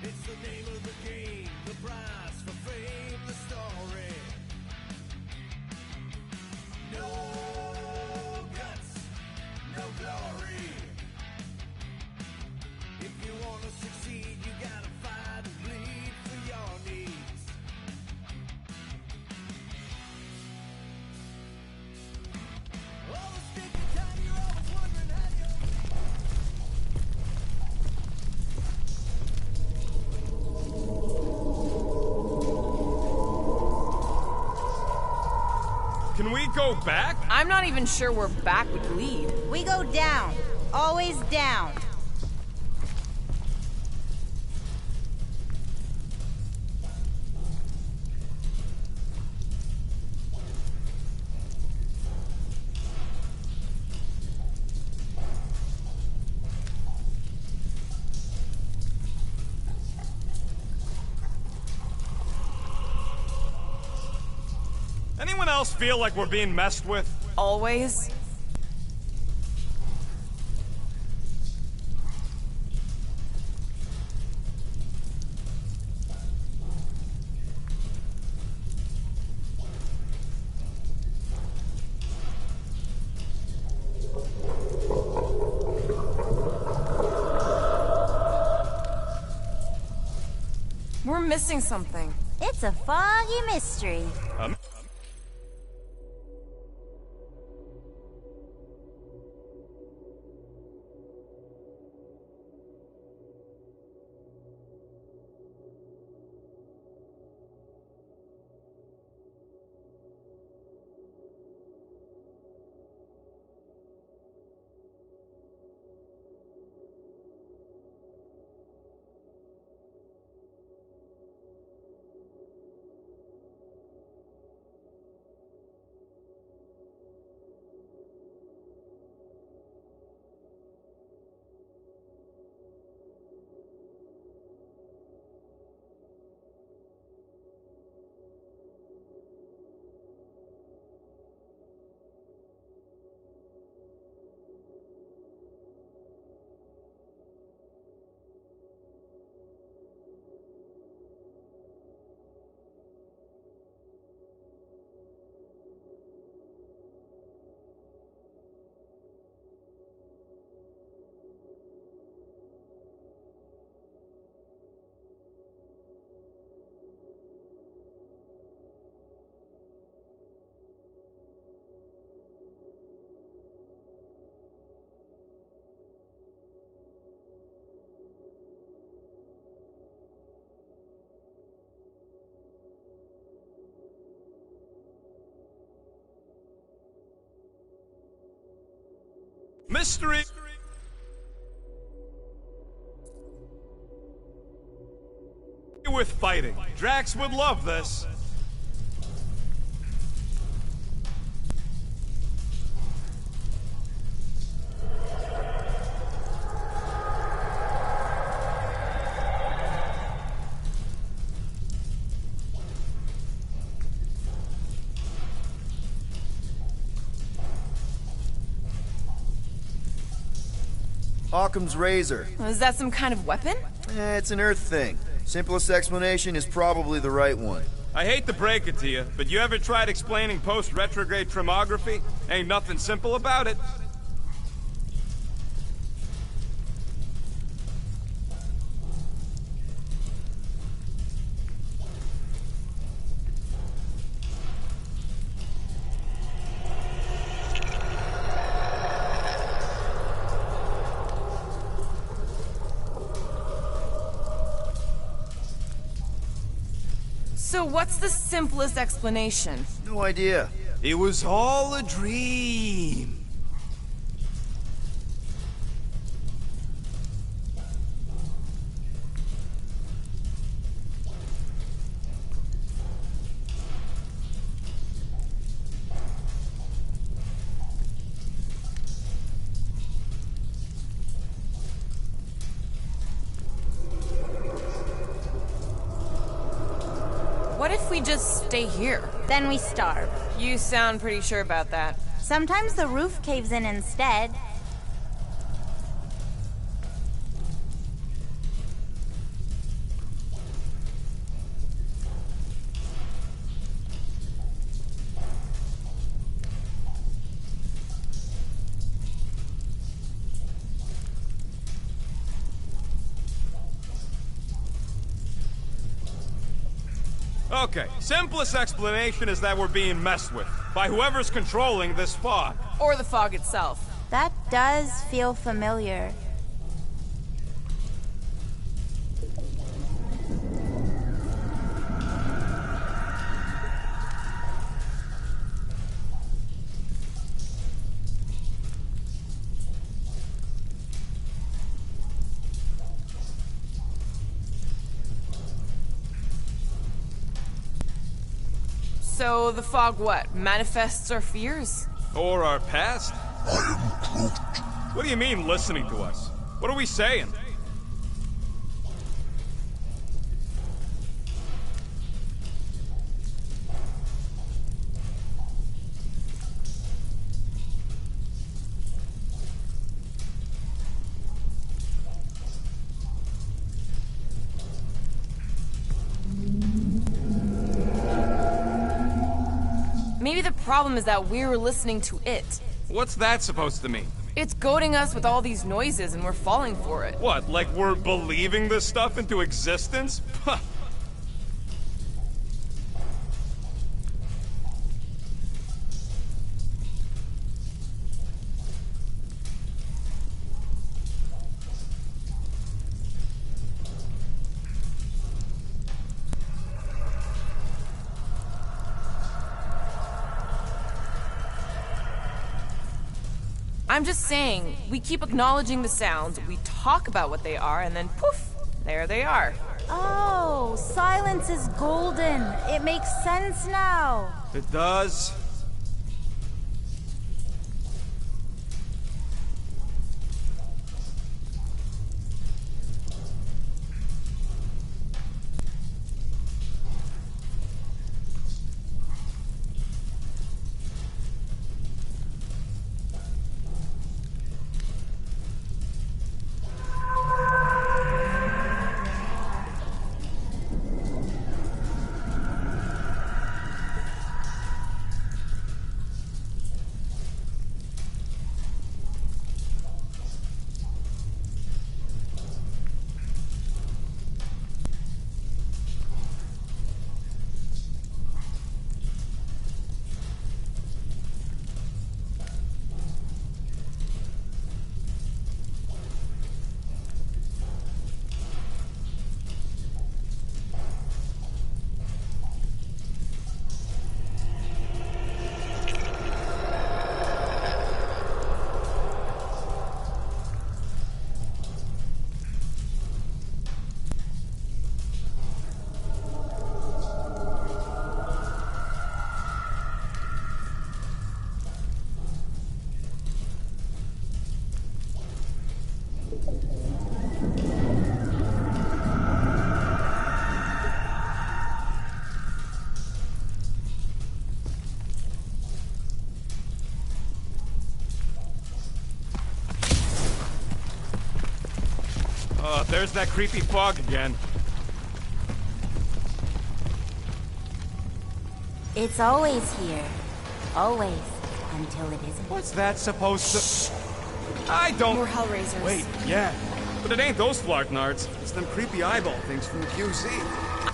It's the name of the game, the prize for fame, the story. No guts, no glory. If you want to succeed, you gotta fight and bleed for your needs. All the sticky time, you're always wondering how you... Can we go back? I'm not even sure where back would lead. We go down. Always down. Anyone else feel like we're being messed with? Always? We're missing something. It's a foggy mystery. Mystery! With fighting. Drax would love this. Occam's razor. Is that some kind of weapon? It's an Earth thing. Simplest explanation is probably the right one. I hate to break it to you, but you ever tried explaining post-retrograde tremography? Ain't nothing simple about it. So what's the simplest explanation? No idea. It was all a dream. What if we just stay here? Then we starve. You sound pretty sure about that. Sometimes the roof caves in instead. Okay, simplest explanation is that we're being messed with by whoever's controlling this fog. Or the fog itself. That does feel familiar. So the fog what? Manifests our fears? Or our past? What do you mean, listening to us? What are we saying? Maybe the problem is that we're listening to it. What's that supposed to mean? It's goading us with all these noises and we're falling for it. What, like we're believing this stuff into existence? Huh. I'm just saying, we keep acknowledging the sounds, we talk about what they are, and then poof, there they are. Oh, silence is golden. It makes sense now. It does. There's that creepy fog again. It's always here. Always. Until it isn't. What's that supposed to... I don't... More Hellraisers. Wait, yeah. But it ain't those Flarknards. It's them creepy eyeball things from the QZ.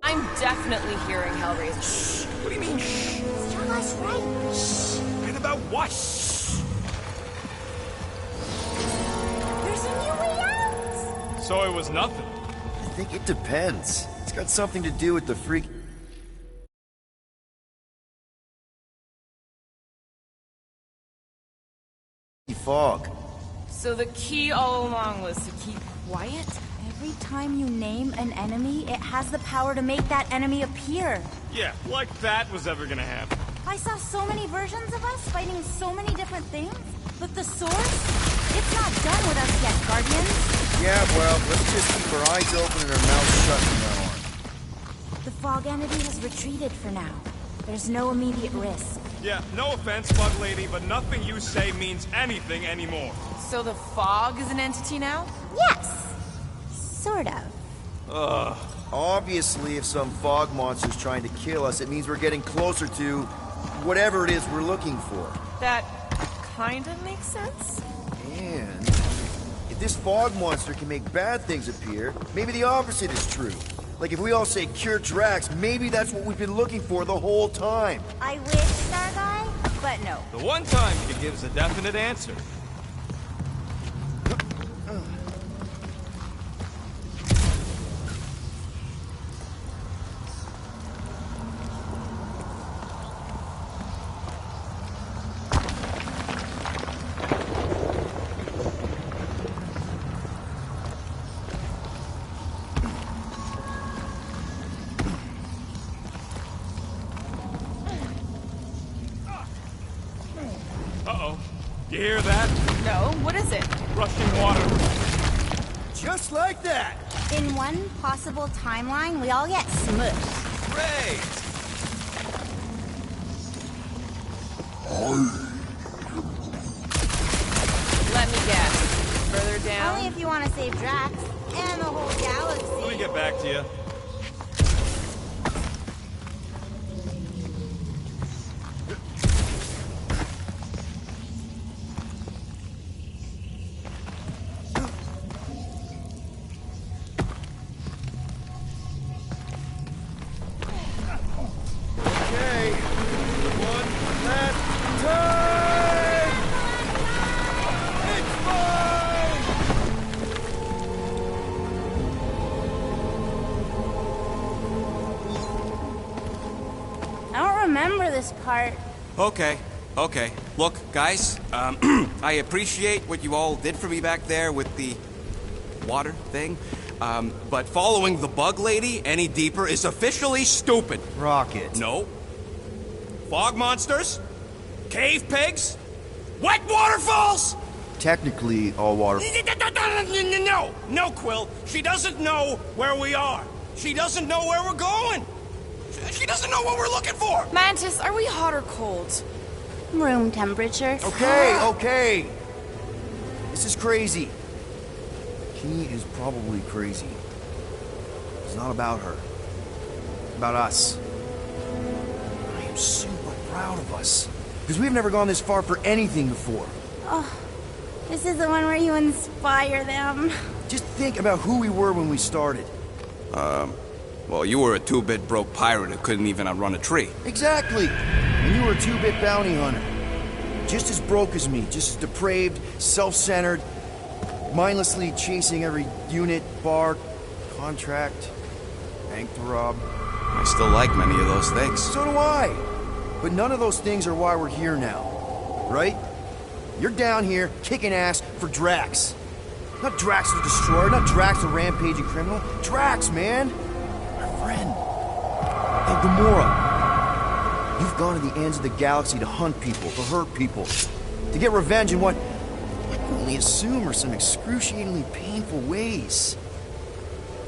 I'm definitely hearing Hellraisers. What do you mean, shh? Tell us right. Shh. Right about what? There's a new way out. So it was nothing. I think it depends. It's got something to do with the freak... fog. So the key all along was to keep quiet? Every time you name an enemy, it has the power to make that enemy appear. Yeah, like that was ever gonna happen. I saw so many versions of us fighting so many different things, but the source, it's not done with us yet, Guardians. Yeah, well, let's just keep our eyes open and our mouths shut from now on. The fog entity has retreated for now. There's no immediate risk. Yeah, no offense, Bug Lady, but nothing you say means anything anymore. So the fog is an entity now? Yes! Sort of. Obviously, if some fog monster's trying to kill us, it means we're getting closer to whatever it is we're looking for. That kinda makes sense. And if this fog monster can make bad things appear, maybe the opposite is true. Like if we all say cure Drax, maybe that's what we've been looking for the whole time. I wish, Star Guy, but no. The one time he gives a definite answer. Uh-oh. You hear that? No, what is it? Rushing water. Just like that! In one possible timeline, we all get smushed. Great! Let me guess. Further down? Only if you want to save Drax and the whole galaxy. Let me get back to you. Okay, one last time! It's mine! I don't remember this part. Okay. Look, guys, I appreciate what you all did for me back there with the water thing, but following the Bug Lady any deeper is officially stupid. Rocket. No. Fog monsters? Cave pigs? Wet waterfalls? Technically, all water. No, Quill. She doesn't know where we are. She doesn't know where we're going. She doesn't know what we're looking for. Mantis, are we hot or cold? Room temperature. Okay. This is crazy. She is probably crazy. It's not about her. It's about us. I am super proud of us. Because we've never gone this far for anything before. This is the one where you inspire them. Just think about who we were when we started. Well, you were a two-bit broke pirate who couldn't even outrun a tree. Exactly. And you were a two-bit bounty hunter. Just as broke as me, just as depraved, self-centered, mindlessly chasing every unit, bar, contract, bank to rob. I still like many of those things. So do I. But none of those things are why we're here now. Right? You're down here kicking ass for Drax. Not Drax the Destroyer, not Drax the rampaging criminal. Drax, man. Our friend. And Gamora. You've gone to the ends of the galaxy to hunt people, to hurt people, to get revenge in what I can only assume are some excruciatingly painful ways.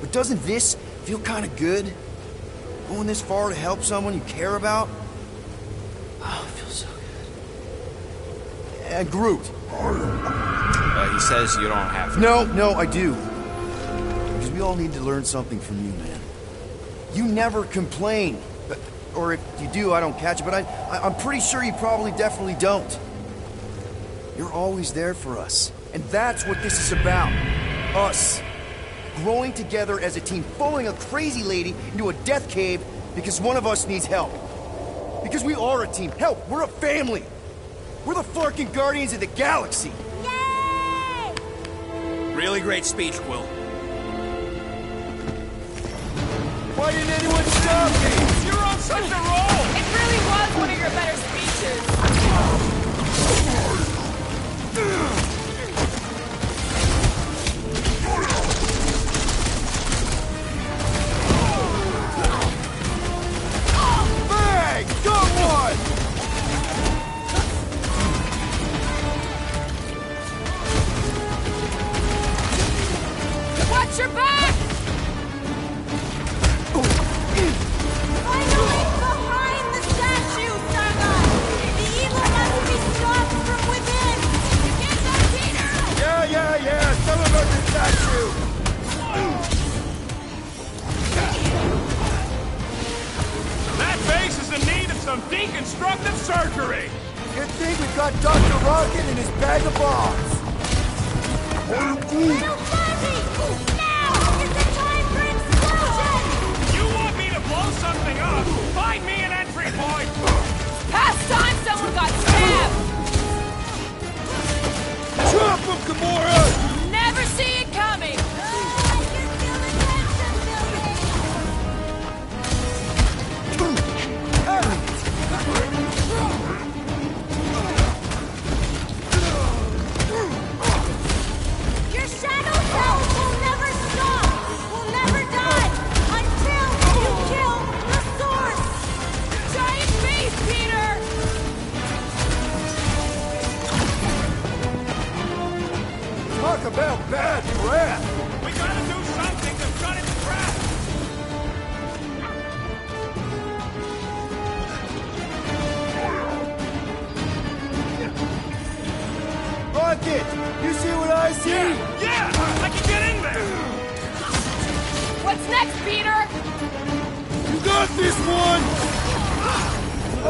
But doesn't this feel kind of good? Going this far to help someone you care about? Oh, it feels so good. And Groot. He says you don't have to. No, I do. Because we all need to learn something from you, man. You never complain. Or if you do, I don't catch it, but I'm pretty sure you probably definitely don't. You're always there for us. And that's what this is about. Us. Growing together as a team, following a crazy lady into a death cave because one of us needs help. Because we are a team. Help, we're a family. We're the fucking Guardians of the Galaxy. Yay! Really great speech, Quill. Why didn't anyone stop me? You're on such a roll! It really was one of your better speeches. got Dr. Rocket and his bag of bombs. Little Fuzzy! Now is the time for explosion! You want me to blow something up? Find me an entry point! Past time someone got stabbed! Drop him, Gamora! Never see it coming! I can feel the tension Your shadow self will never stop, will never die, until you kill the source! Giant face, Peter! Talk about bad breath! We gotta do something to shut its trap! Rocket! You see what I see? Yeah! I can get in there! What's next, Peter? You got this one!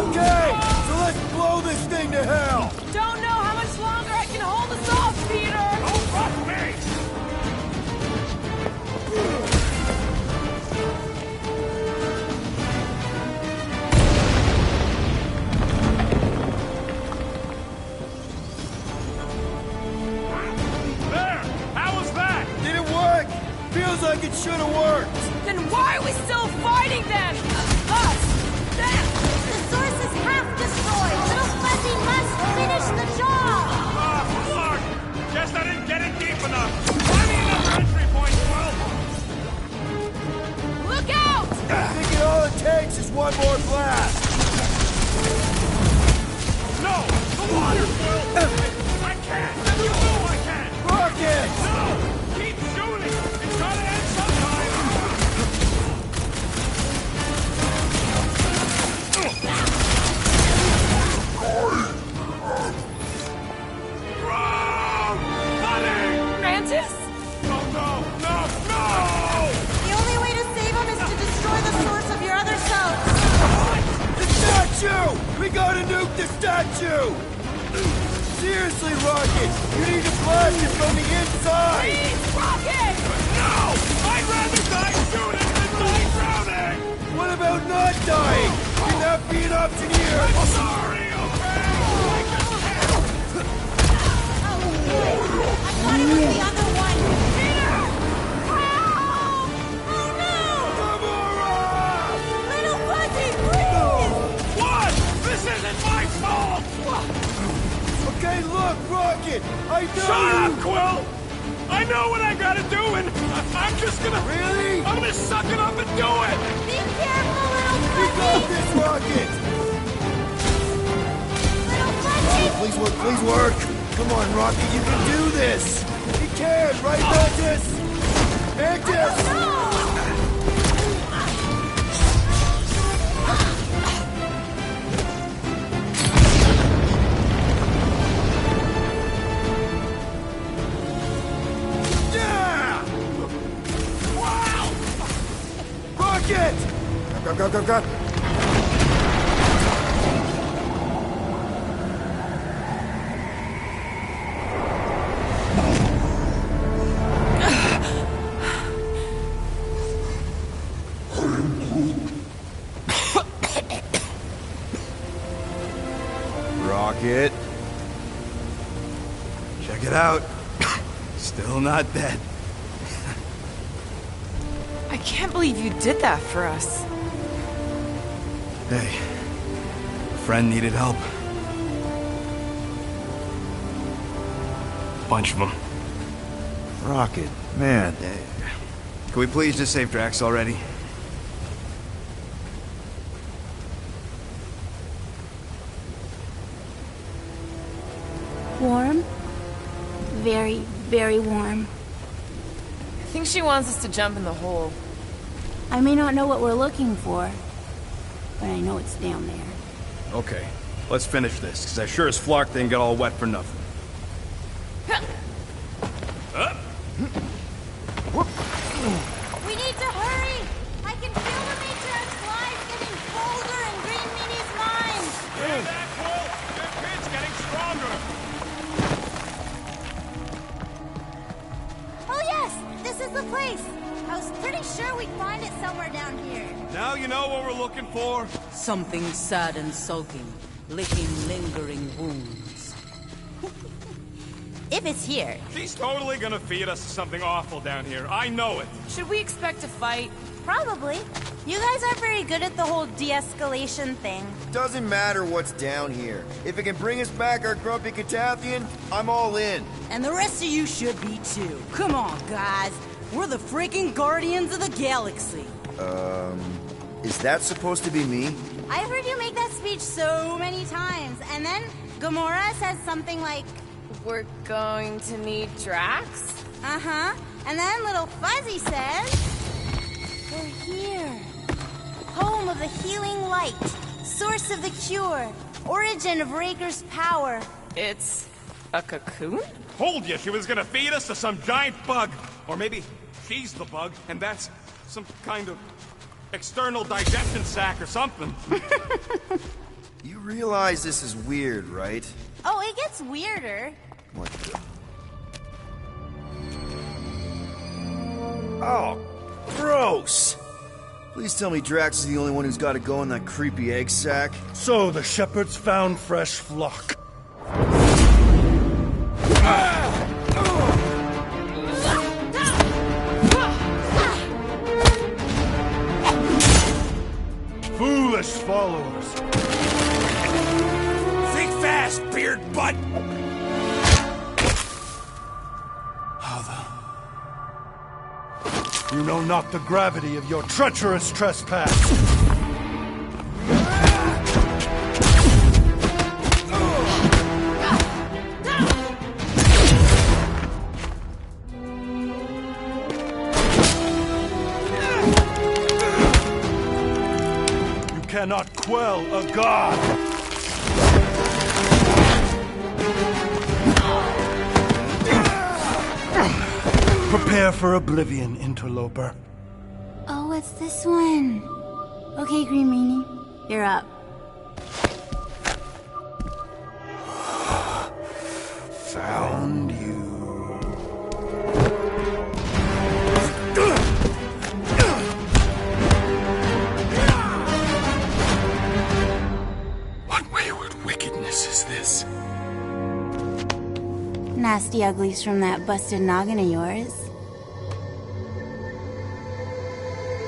Okay, so let's blow this thing to hell! Don't know how much longer I can hold us off, Peter! Don't rush me! There! How was that? Did it work? Feels like it should have worked! Then why are we still fighting them? Us! Them! The source is half destroyed! Little Fuzzy must finish the job! Ah, fuck! Guess I didn't get it deep enough. Find me another entry point, Quill! Look out! Thinking all it takes is one more blast! No! The water, Quill! I can't! You know I can't! Rocket! No! Keep shooting! It's gotta end sometime! Wrong! Buddy! Mantis? No, no, no, no! The only way to save him is to destroy the source of your other self. The statue! We gotta nuke the statue! Seriously, Rocket! You need to blast it from the inside! Please, Rocket! No! I'd rather die shooting than die drowning! What about not dying? Can that be an option here? I'm sorry, okay? I just can't! I thought it was the other one. Peter! Help! Oh no! Gamora! Little Fuzzy, please! What? This isn't my fault! Okay, look, Rocket! I know Shut you! up, Quill! I know what I gotta do, and I'm just gonna... Really? I'm gonna suck it up and do it! Be careful, little We got Fuzzy! this, Rocket! Little Fuzzy! Please work, please work! Come on, Rocket, you can do this! You can, right, Mantis? Mantis! No! Yeah! Wow! Rocket! Go. Rocket. Check it out. Still not dead. I can't believe you did that for us. Hey, a friend needed help. Bunch of them. Rocket, man. Can we please just save Drax already? Warm? Very, very warm. I think she wants us to jump in the hole. I may not know what we're looking for, but I know it's down there. Okay, let's finish this, because I sure as Flark didn't get all wet for nothing. We need to hurry! I can feel the Matriarch's lives getting colder and Green Meanie's mind! Hear that, Quill? Your kid's getting strong! nice! I was pretty sure we'd find it somewhere down here. Now you know what we're looking for? Something sad and sulking, licking lingering wounds. If it's here. She's totally gonna feed us something awful down here. I know it. Should we expect a fight? Probably. You guys aren't very good at the whole de-escalation thing. Doesn't matter what's down here. If it can bring us back our grumpy Catathian, I'm all in. And the rest of you should be too. Come on, guys. We're the freaking Guardians of the Galaxy. Is that supposed to be me? I've heard you make that speech so many times, and then Gamora says something like, We're going to meet Drax? uh-huh, and then Little Fuzzy says, we're here. Home of the healing light, source of the cure, origin of Raker's power. It's a cocoon? Told you she was gonna feed us to some giant bug. Or maybe she's the bug, and that's some kind of external digestion sac or something. You realize this is weird, right? Oh, it gets weirder. What the... Oh, gross! Please tell me Drax is the only one who's got to go in that creepy egg sack. So the shepherds found fresh flock. Foolish followers. Think fast, beard butt! You know not the gravity of your treacherous trespass. You cannot quell a god. Prepare for oblivion, interloper. Oh, what's this one? Okay, Green Meanie, you're up. Found you. What wayward wickedness is this? Nasty uglies from that busted noggin of yours.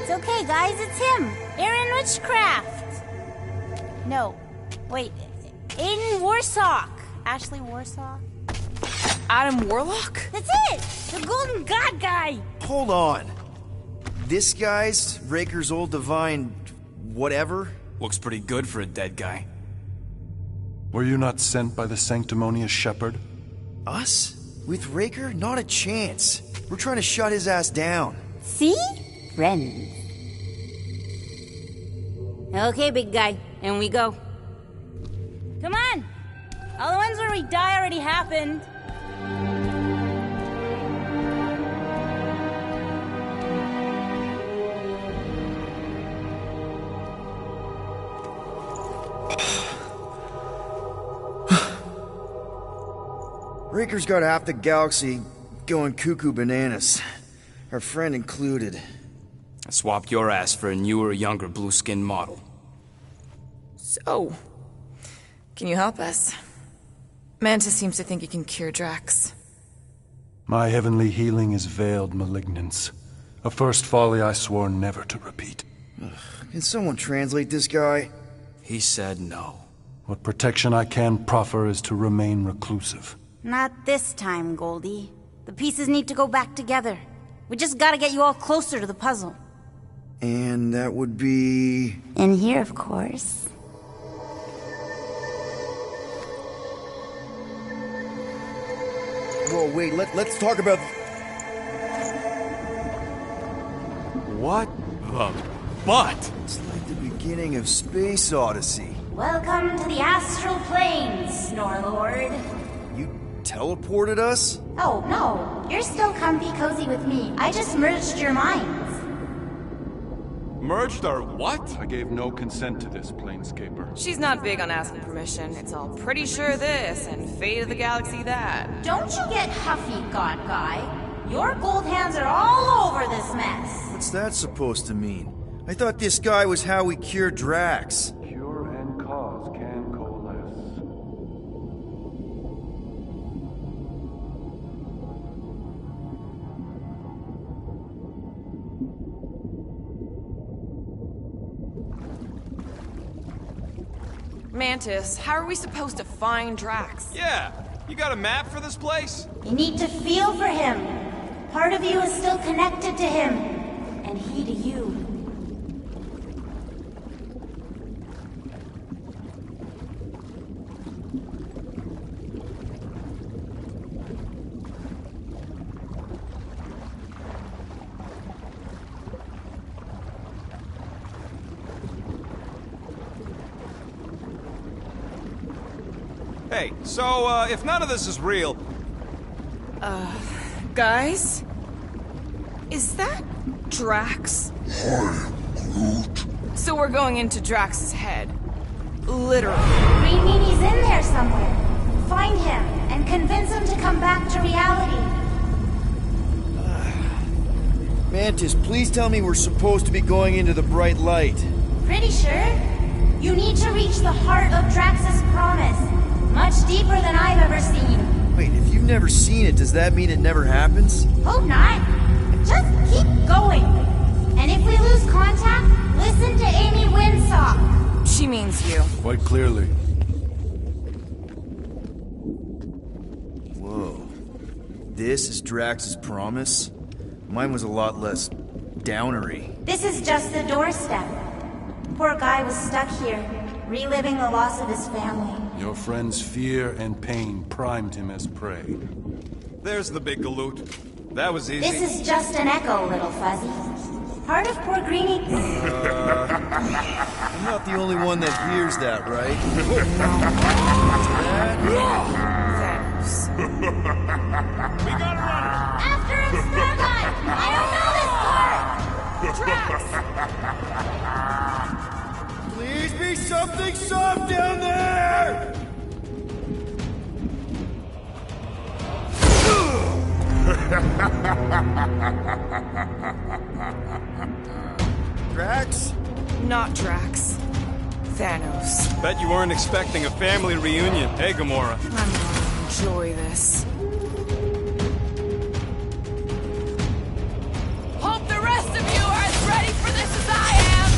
It's okay, guys, it's him, Aaron Witchcraft. No, wait, Aiden Warsock. Ashley Warsock. Adam Warlock? That's it! The Golden God guy! Hold on. This guy's Raker's old divine... whatever? Looks pretty good for a dead guy. Were you not sent by the sanctimonious shepherd? Us? With Raker? Not a chance. We're trying to shut his ass down. See? Friends. Okay, big guy, and we go. Come on! All the ones where we die already happened. Raker's got half the galaxy going cuckoo bananas. Our friend included. I swapped your ass for a newer, younger blue-skinned model. So, can you help us? Mantis seems to think he can cure Drax. My heavenly healing is veiled malignance. A first folly I swore never to repeat. Can someone translate this guy? He said no. What protection I can proffer is to remain reclusive. Not this time, Goldie. The pieces need to go back together. We just gotta get you all closer to the puzzle. And that would be... In here, of course. Whoa, wait, let's talk about... What the butt? It's like the beginning of Space Odyssey. Welcome to the astral planes, Snorlord. You teleported us? Oh, no. You're still comfy cozy with me. I just merged your minds. Merged our what? I gave no consent to this, Planescaper. She's not big on asking permission. It's all pretty sure this and fate of the galaxy that. Don't you get huffy, God Guy. Your gold hands are all over this mess. What's that supposed to mean? I thought this guy was how we cure Drax. Cure and cause can coalesce. Mantis, how are we supposed to find Drax? Yeah, you got a map for this place? You need to feel for him. Part of you is still connected to him, and he to you. Hey, so, if none of this is real... Guys? Is that Drax? Hi, Groot. So we're going into Drax's head. Literally. Green Meanie's in there somewhere. Find him and convince him to come back to reality. Mantis, please tell me we're supposed to be going into the bright light. Pretty sure. You need to reach the heart of Drax's promise. Much deeper than I've ever seen. Wait, if you've never seen it, does that mean it never happens? Hope not. Just keep going. And if we lose contact, listen to Amy Winsock. She means you. Quite clearly. Whoa. This is Drax's promise? Mine was a lot less downery. This is just the doorstep. Poor guy was stuck here, reliving the loss of his family. Your friend's fear and pain primed him as prey. There's the big galoot. That was easy. This is just an echo, little Fuzzy. Part of poor Greenie... I'm not the only one that hears that, right? Thanos. We got a runner! After him, Starlight! I don't know this part! Please be something soft down there! Drax? Not Drax. Thanos. Bet you weren't expecting a family reunion, hey, Gamora? I'm gonna enjoy this. Hope the rest of you are as ready for this as I am!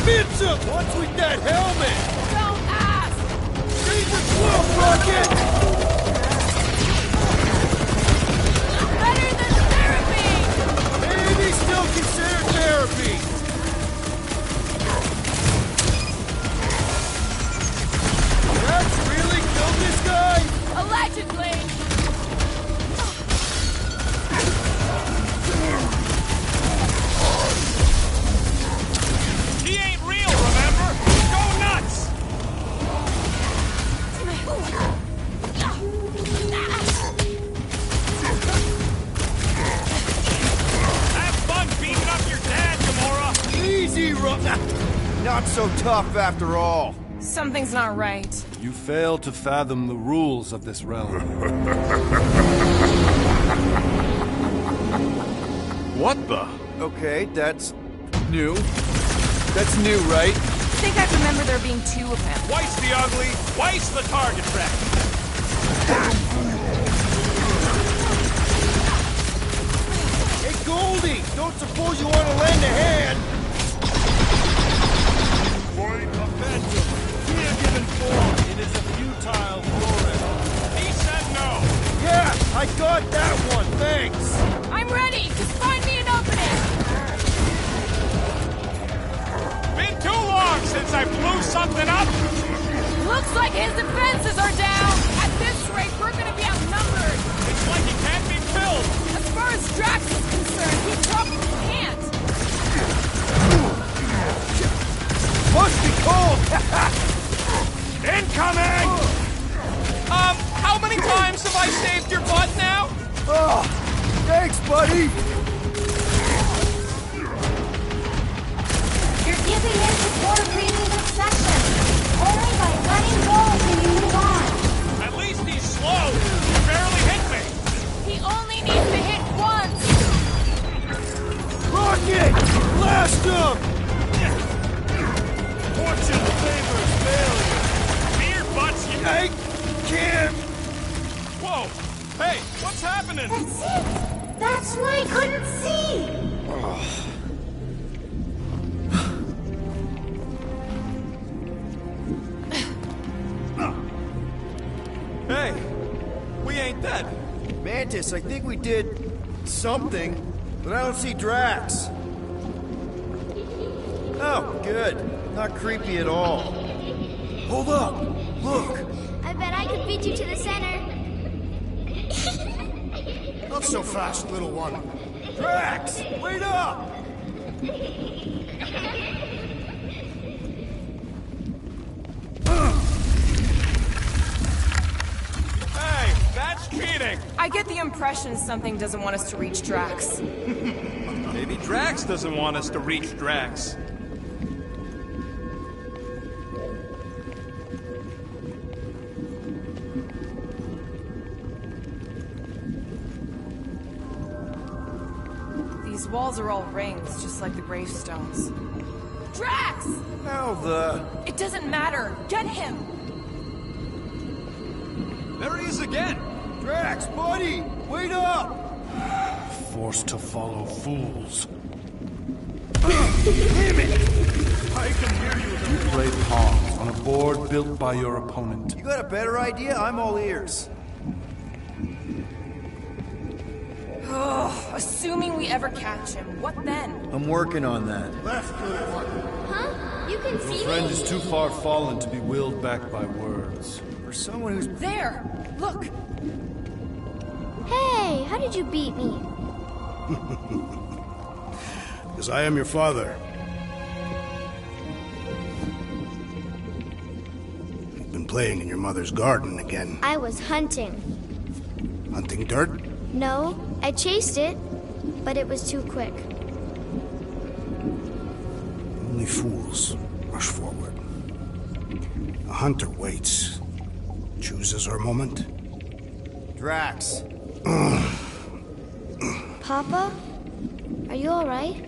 Fits him! What's with that helmet? Don't ask! Jesus, Wolf Rocket! Better than therapy! Maybe still considered therapy! Drax really killed this guy? Allegedly! He ain't real, remember? Go nuts! Have fun beating up your dad, Gamora! Easy, Not so tough after all. Something's not right. You fail to fathom the rules of this realm. What the? Okay, that's new. That's new, right? I think I remember there being two of him. Twice the ugly, twice the target practice. Hey, Goldie! Don't suppose you want to lend a hand? Quite a phantom. Here given form, it is a futile forest. He said no. Yeah, I got that one, thanks! I'm ready! Just find me an opening! Been too long since I blew something up. Looks like his defenses are down! At this rate, we're gonna be outnumbered! It's like he can't be killed. As far as Drax is concerned, he probably can't! Must be cold! Incoming! How many times have I saved your butt now? Oh, thanks, buddy! You're giving in to poor Greenie's obsession. Only by letting go can you move on. At least I can't. Whoa! Hey, what's happening? That's it! That's why I couldn't see! Hey, we ain't dead. Mantis, I think we did something, but I don't see Drax. Oh, good. Not creepy at all. Hold up! Look! I bet I could beat you to the center. Not so fast, little one. Drax! Wait up! Hey, that's cheating! I get the impression something doesn't want us to reach Drax. Maybe Drax doesn't want us to reach Drax. These walls are all rings, just like the gravestones. Drax! Now the... It doesn't matter. Get him! There he is again! Drax, buddy! Wait up! Forced to follow fools. Damn it! I can hear you. You play pawns on a board built by your opponent. You got a better idea? I'm all ears. Assuming we ever catch him, what then? I'm working on that. Huh? You can see Your friend me? is too far fallen to be willed back by words. For someone who's... There! Look! Hey, how did you beat me? Because I am your father. You've been playing in your mother's garden again. I was hunting. Hunting dirt? No, I chased it, but it was too quick. Only fools rush forward. A hunter waits. Chooses her moment. Drax. Papa? Are you alright?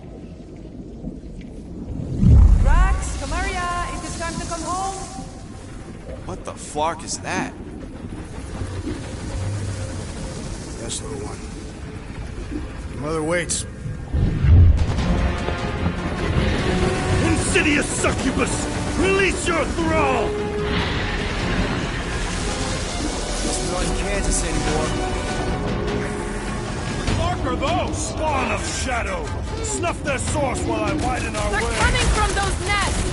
Drax, come here, ya. It is time to come home. What the flark is that? Yes, little one. Your mother waits. Insidious succubus! Release your thrall! Guess we're not in Kansas anymore. What are those? Spawn of shadow! Snuff their source while I widen our They're way! coming from those nests!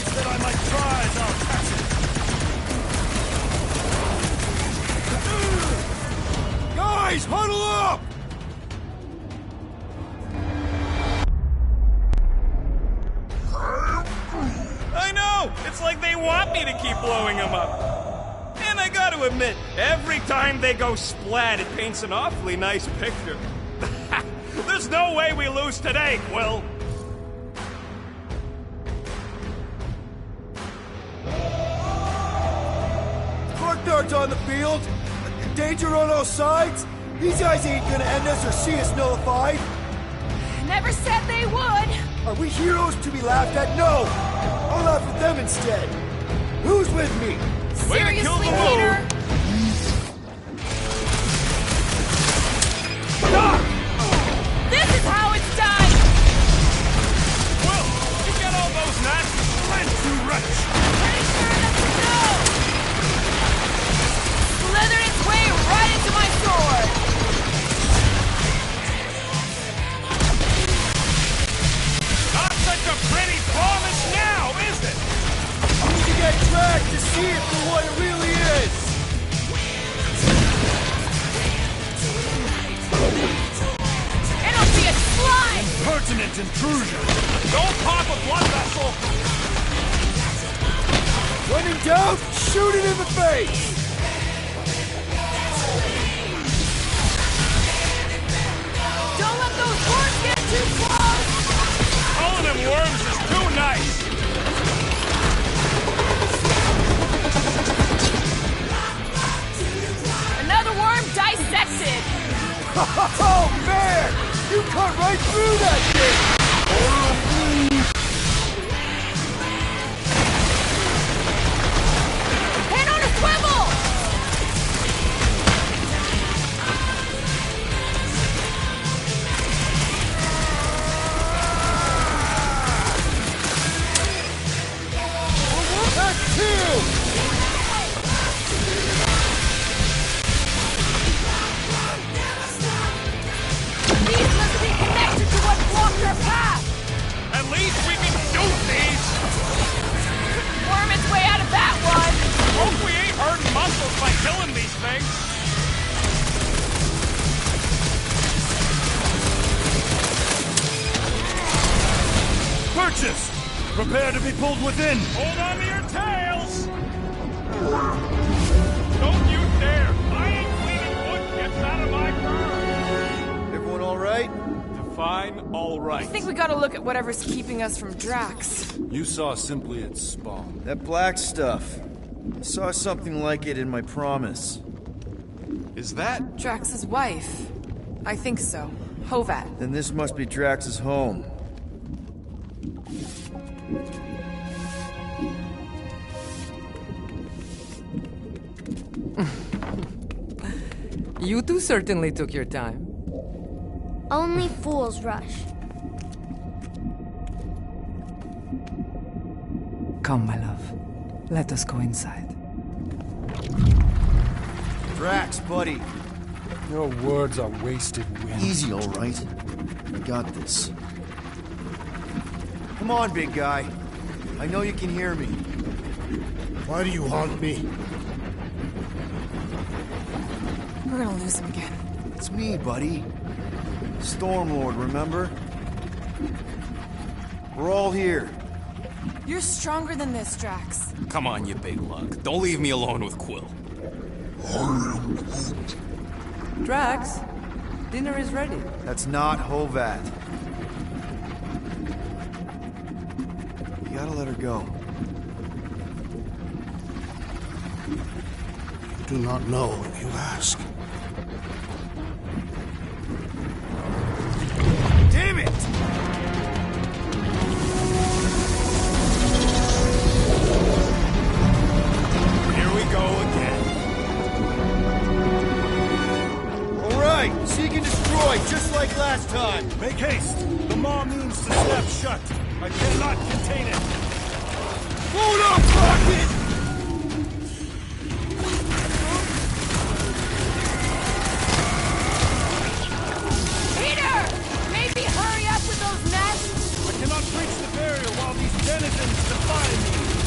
That I might prize our passage. Guys, huddle up! I know! It's like they want me to keep blowing them up. And I gotta admit, every time they go splat, it paints an awfully nice picture. There's no way we lose today, Quill! Darts on the field. Danger on all sides. These guys ain't gonna end us or see us nullified. Never said they would. Are we heroes to be laughed at? No. I'll laugh at them instead. Who's with me? Way to kill Seriously, the Peter? mood. This is how it's done! Quill, you get all those nuts? Plan to wretch! Pretty sure that's a no! Slithered its way right into my sword! Not such a pretty promise now, is it? We need to get Drax to see it for what it really is. It'll be a slime! Pertinent intrusion! Don't pop a blood vessel! When in doubt, shoot it in the face. Don't let those words get Oh, man! You cut right through that thing! Head on a swivel! That's two! These must be connected to what blocked our path! At least we can shoot these! Worm its way out of that one! Hope we ain't hurting muscles by killing these things! Purchase! Prepare to be pulled within! Hold on to your tails! Don't you dare! I ain't cleaning what gets out of my car! Everyone all right? Define all right. I think we gotta look at whatever's keeping us from Drax. You saw simply its spawn. That black stuff. I saw something like it in my promise. Is that? Drax's wife. I think so. Hovat. Then this must be Drax's home. You two certainly took your time. Only fools rush. Come, my love. Let us go inside. Drax, buddy. Your words are wasted wind. Easy, all right. I got this. Come on, big guy. I know you can hear me. Why do you haunt me? We're gonna lose him again. It's me, buddy. Stormlord, remember? We're all here. You're stronger than this, Drax. Come on, you big lug. Don't leave me alone with Quill. Drax, dinner is ready. That's not Hovat. You gotta let her go. You do not know if you ask. Damn it! Here we go again. All right, seek and destroy, just like last time. Make haste! The maw means to snap shut. I cannot contain it. Hold up, Rocket! Peter! Maybe hurry up with those nests? I cannot breach the barrier while these denizens defy me.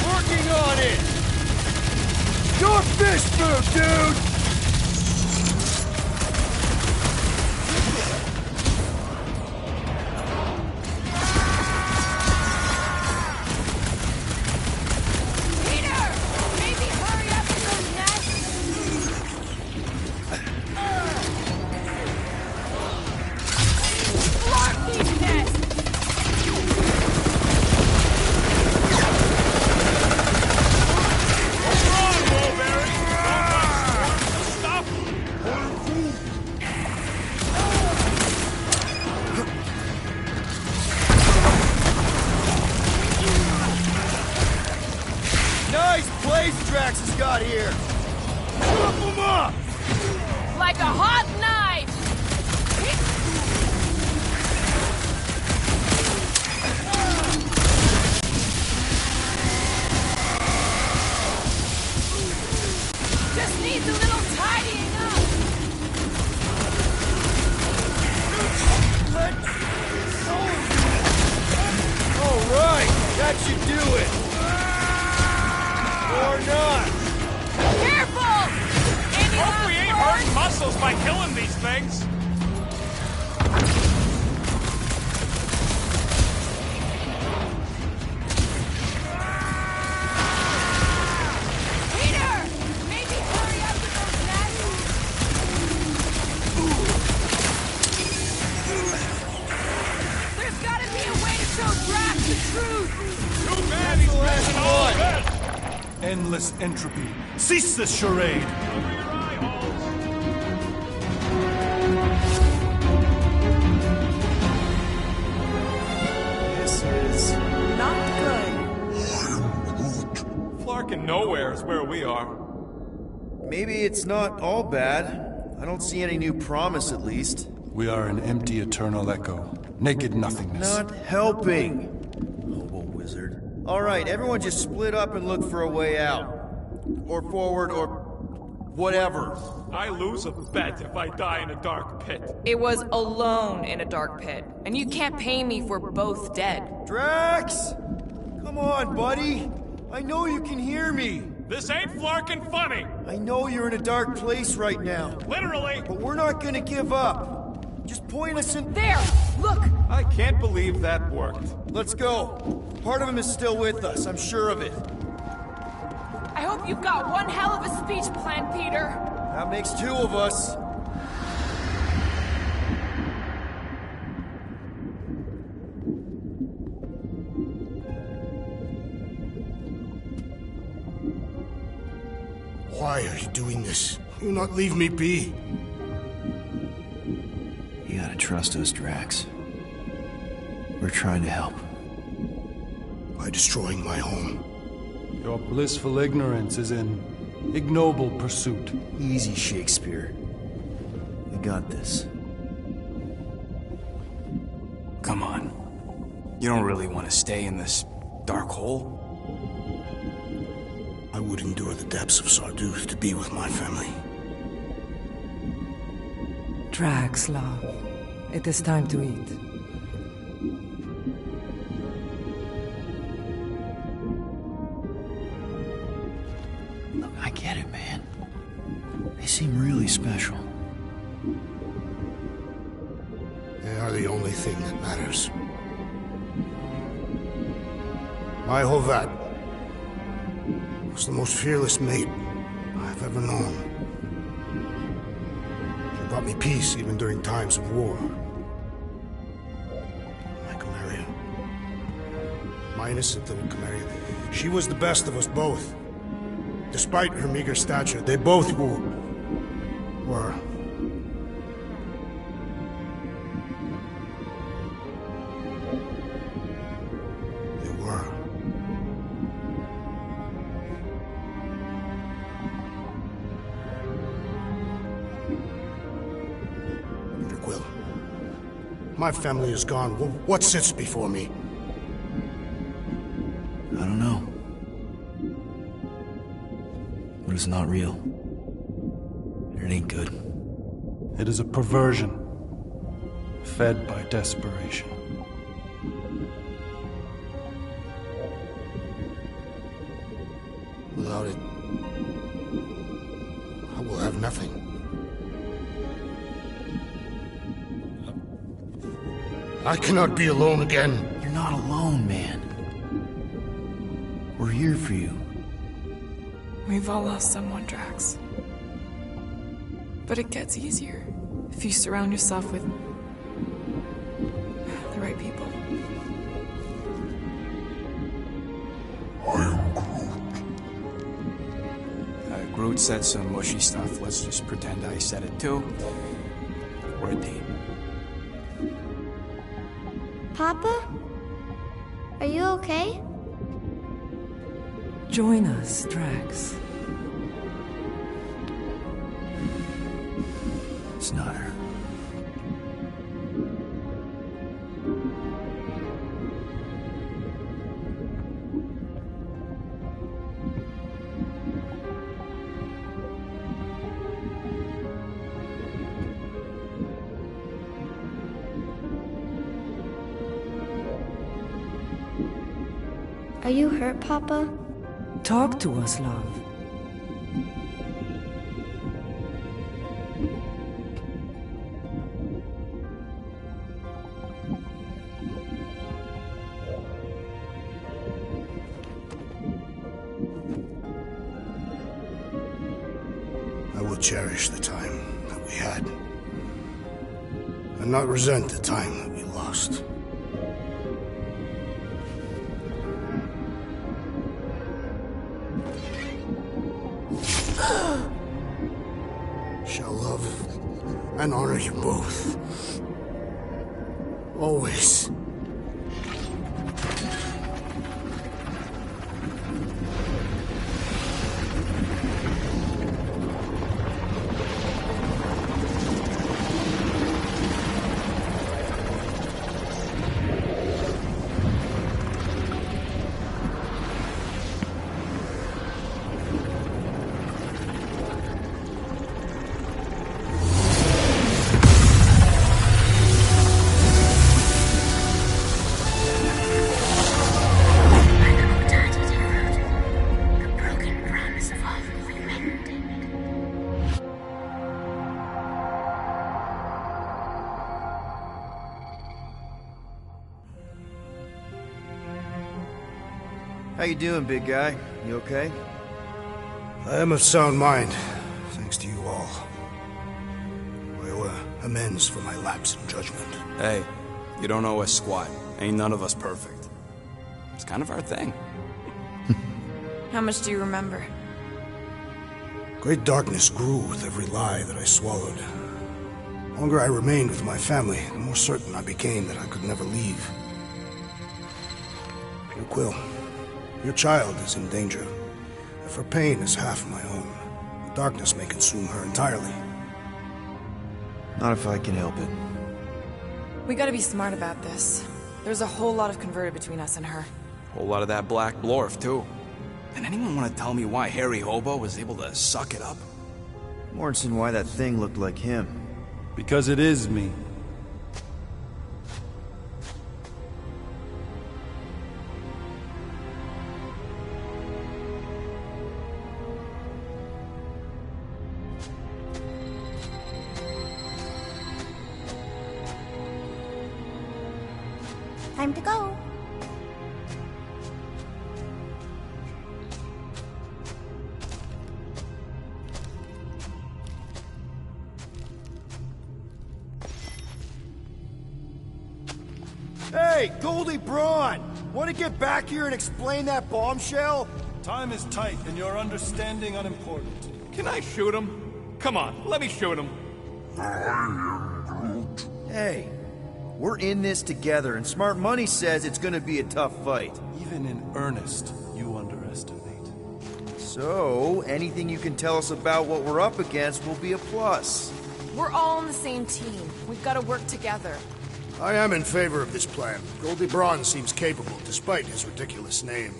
Working on it! Your fish food, dude! Peter! Maybe hurry up with those nests? Block these nests! What's wrong, Wolverine? Don't want swarms to stop them. Nice place Drax has got here! Chop him up! Like a hot knife! Just needs a little tidying up! All right, that should do it! Or not! Careful! Any Hope we ain't last hurting muscles by killing these things. Peter! Maybe hurry up with those nests? There's gotta be a way to show Drax the truth! Too bad he's missing all of this. Endless entropy. Cease this charade! Over your eye holes. nowhere is where we are. Maybe it's not all bad. I don't see any new promise, at least. We are an empty eternal echo. Naked nothingness. Not helping. Hobo wizard. Alright, everyone just split up and look for a way out. Or forward, or whatever. I lose a bet if I die in a dark pit. It was alone in a dark pit, and you can't pay me if we're both dead. Drax! Come on, buddy. I know you can hear me. This ain't flarkin' funny. I know you're in a dark place right now. Literally. But we're not gonna give up. Just point us in... There! Look! I can't believe that worked. Let's go. Part of him is still with us, I'm sure of it. I hope you've got one hell of a speech planned, Peter. That makes two of us. Why are you doing this? You not leave me be. You gotta trust us, Drax. We're trying to help. By destroying my home. Your blissful ignorance is in ignoble pursuit. Easy, Shakespeare. We got this. Come on. You don't really want to stay in this dark hole? I would endure the depths of Sarduth to be with my family. Drax, love. It is time to eat. Look, I get it, man. They seem really special. They are the only thing that matters. My Hovat was the most fearless mate I've ever known. She brought me peace even during times of war. My Chimera. My innocent little Chimera. She was the best of us both. Despite her meager stature, they both were. My family is gone. What sits before me? I don't know. But it's not real. It ain't good. It is a perversion, fed by desperation. Without it, I will have nothing. I cannot be alone again. You're not alone, man. We're here for you. We've all lost someone, Drax. But it gets easier if you surround yourself with the right people. I am Groot. Groot said some mushy stuff. Let's just pretend I said it too. We're a team. Papa? Are you okay? Join us, Drax. It's not her. Are you hurt, Papa? Talk to us, love. I will cherish the time that we had, and not resent the time that we lost. Shall love and honor you both. Always. How you doing, big guy? You okay? I am of sound mind, thanks to you all. I owe amends for my lapse in judgment. Hey, you don't owe us squat. Ain't none of us perfect. It's kind of our thing. How much do you remember? Great darkness grew with every lie that I swallowed. The longer I remained with my family, the more certain I became that I could never leave. Dear Quill, your child is in danger. If her pain is half my own, the darkness may consume her entirely. Not if I can help it. We gotta be smart about this. There's a whole lot of converted between us and her. Whole lot of that black blorf, too. And anyone want to tell me why Harry Hobo was able to suck it up? Morrison, why that thing looked like him. Because it is me. Time to go. Hey, Goldie Braun! Want to get back here and explain that bombshell? Time is tight and your understanding unimportant. Can I shoot him? Come on, let me shoot him. Hey, we're in this together, and Smart Money says it's gonna be a tough fight. Even in earnest, you underestimate. So, anything you can tell us about what we're up against will be a plus. We're all on the same team. We've gotta work together. I am in favor of this plan. Goldie Braun seems capable, despite his ridiculous name.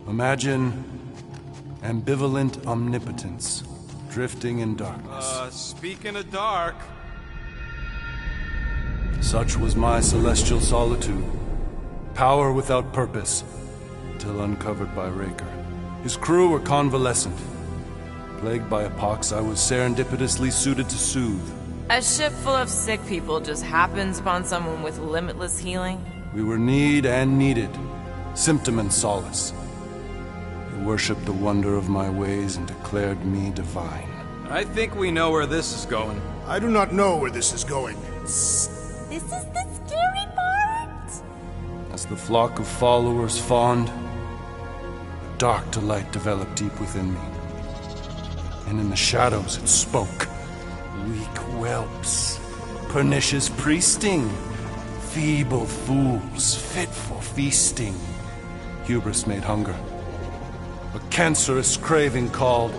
Imagine ambivalent omnipotence, drifting in darkness. Speaking of dark... Such was my celestial solitude. Power without purpose, till uncovered by Raker. His crew were convalescent. Plagued by a pox, I was serendipitously suited to soothe. A ship full of sick people just happens upon someone with limitless healing? We were need and needed, symptom and solace. They worshipped the wonder of my ways and declared me divine. I think we know where this is going. I do not know where this is going. This is the scary part. As the flock of followers fawned, a dark delight developed deep within me. And in the shadows it spoke. Weak whelps, pernicious priesting, feeble fools, fit for feasting. Hubris made hunger. A cancerous craving called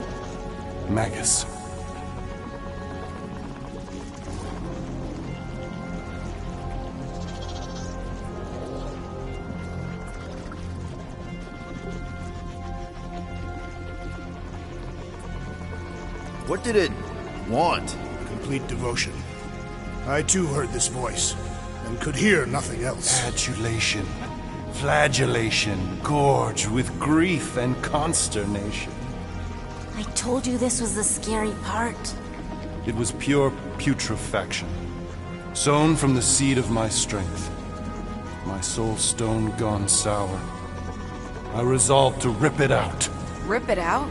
Magus. What did it want? Complete devotion. I too heard this voice, and could hear nothing else. Adulation, flagellation, gorged with grief and consternation. I told you this was the scary part. It was pure putrefaction, sown from the seed of my strength. My soul stone gone sour. I resolved to rip it out. Rip it out?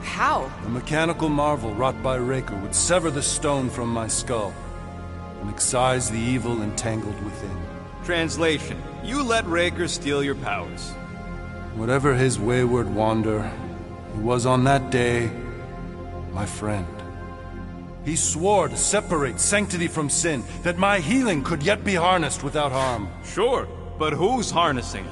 How? A mechanical marvel wrought by Raker would sever the stone from my skull and excise the evil entangled within. Translation: you let Raker steal your powers. Whatever his wayward wander, he was on that day my friend. He swore to separate sanctity from sin, that my healing could yet be harnessed without harm. Sure, but who's harnessing it?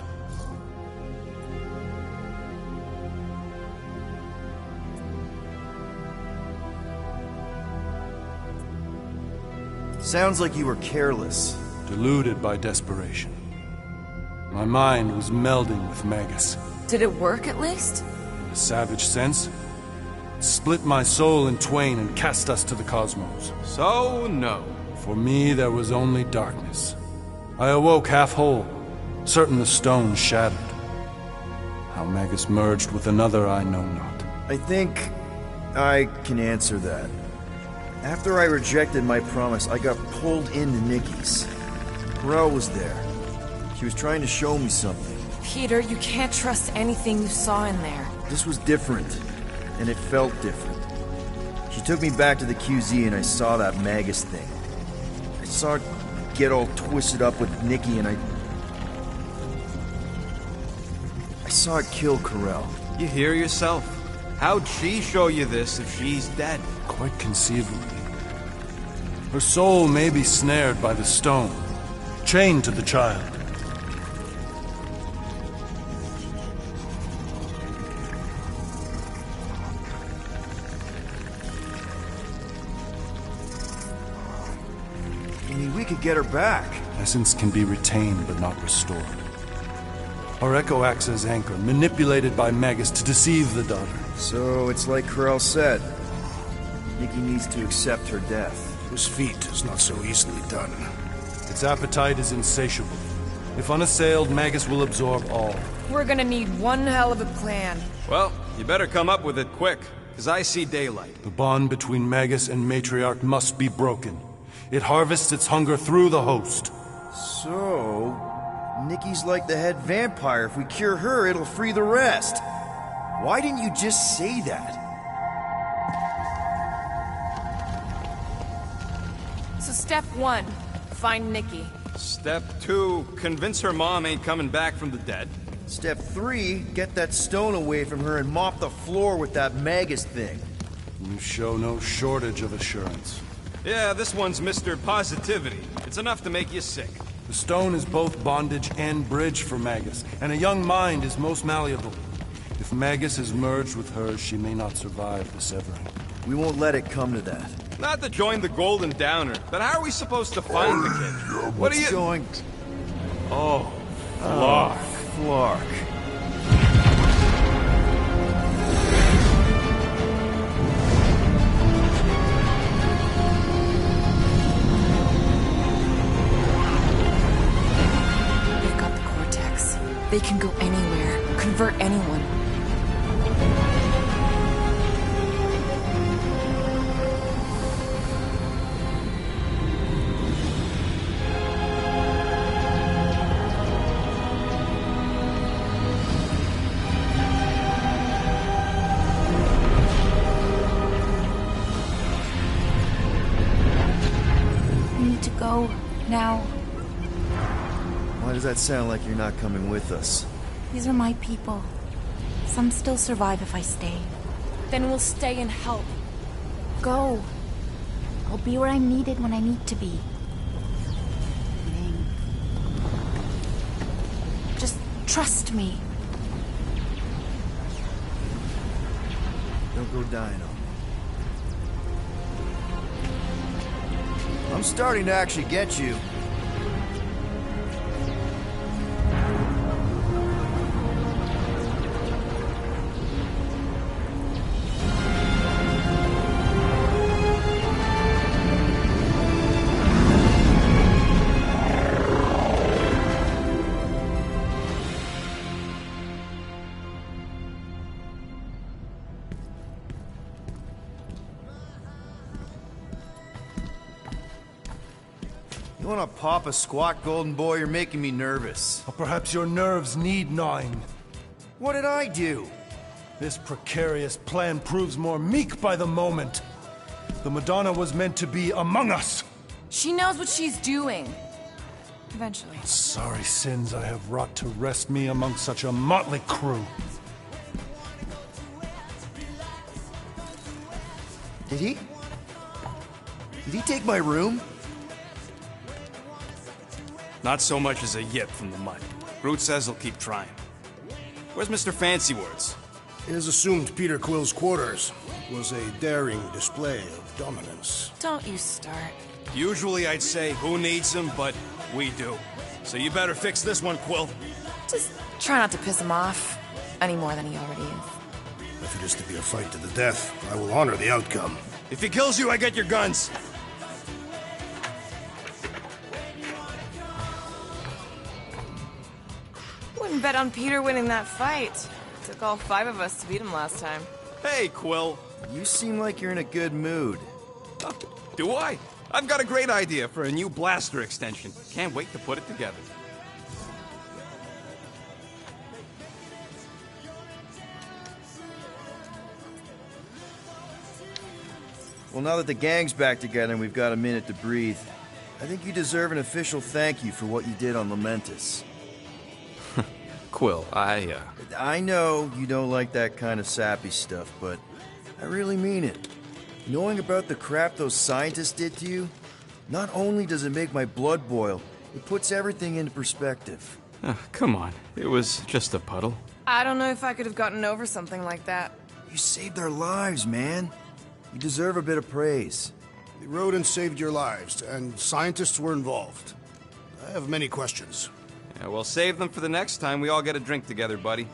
Sounds like you were careless. Deluded by desperation. My mind was melding with Magus. Did it work at least? In a savage sense, it split my soul in twain and cast us to the cosmos. So, no. For me, there was only darkness. I awoke half whole, certain the stone shattered. How Magus merged with another, I know not. I think I can answer that. After I rejected my promise, I got pulled into Nikki's. Corell was there. She was trying to show me something. Peter, you can't trust anything you saw in there. This was different, and it felt different. She took me back to the QZ and I saw that Magus thing. I saw it get all twisted up with Nikki and I saw it kill Corell. You hear yourself? How'd she show you this if she's dead? Quite conceivably. Her soul may be snared by the stone, chained to the child. I mean, we could get her back. Essence can be retained but not restored. Our echo acts as anchor, manipulated by Magus to deceive the daughter. So it's like Corell said. Nikki needs to accept her death. This feat is not so easily done. Its appetite is insatiable. If unassailed, Magus will absorb all. We're gonna need one hell of a plan. Well, you better come up with it quick, because I see daylight. The bond between Magus and Matriarch must be broken. It harvests its hunger through the host. So, Nikki's like the head vampire. If we cure her, it'll free the rest. Why didn't you just say that? So step 1, find Nikki. Step 2, convince her mom ain't coming back from the dead. Step 3, get that stone away from her and mop the floor with that Magus thing. You show no shortage of assurance. Yeah, this one's Mr. Positivity. It's enough to make you sick. The stone is both bondage and bridge for Magus, and a young mind is most malleable. If Magus is merged with hers, she may not survive the severing. We won't let it come to that. Not to join the Golden Downer, but how are we supposed to find the kid? What are you... going? Oh, Flark. Flark. They've got the Cortex. They can go anywhere, convert anyone. Now, Why does that sound like you're not coming with us? these are my people. Some still survive if I stay. Then we'll stay and help. Go. I'll be where I'm needed when I need to be. Just trust me. Don't go dying on me. I'm starting to actually get you. You wanna pop a squat, golden boy? You're making me nervous. Or perhaps your nerves need gnawing. What did I do? This precarious plan proves more meek by the moment. The Madonna was meant to be among us. She knows what she's doing. Eventually. Sorry sins I have wrought to wrest me among such a motley crew. Did he? Did he take my room? Not so much as a yip from the mud. Groot says he'll keep trying. Where's Mr. Fancy Words? It is assumed Peter Quill's quarters was a daring display of dominance. Don't you start. Usually I'd say, who needs him, but we do. So you better fix this one, Quill. Just try not to piss him off any more than he already is. If it is to be a fight to the death, I will honor the outcome. If he kills you, I get your guns. Wouldn't bet on Peter winning that fight. Took all 5 of us to beat him last time. Hey, Quill. You seem like you're in a good mood. Oh, do I? I've got a great idea for a new blaster extension. Can't wait to put it together. Well, now that the gang's back together and we've got a minute to breathe, I think you deserve an official thank you for what you did on Lamentus. Quill, I know you don't like that kind of sappy stuff, but I really mean it. Knowing about the crap those scientists did to you, not only does it make my blood boil, it puts everything into perspective. Come on, it was just a puddle. I don't know if I could have gotten over something like that. You saved our lives, man. You deserve a bit of praise. The rodents saved your lives, and scientists were involved. I have many questions. Yeah, we'll save them for the next time we all get a drink together, buddy.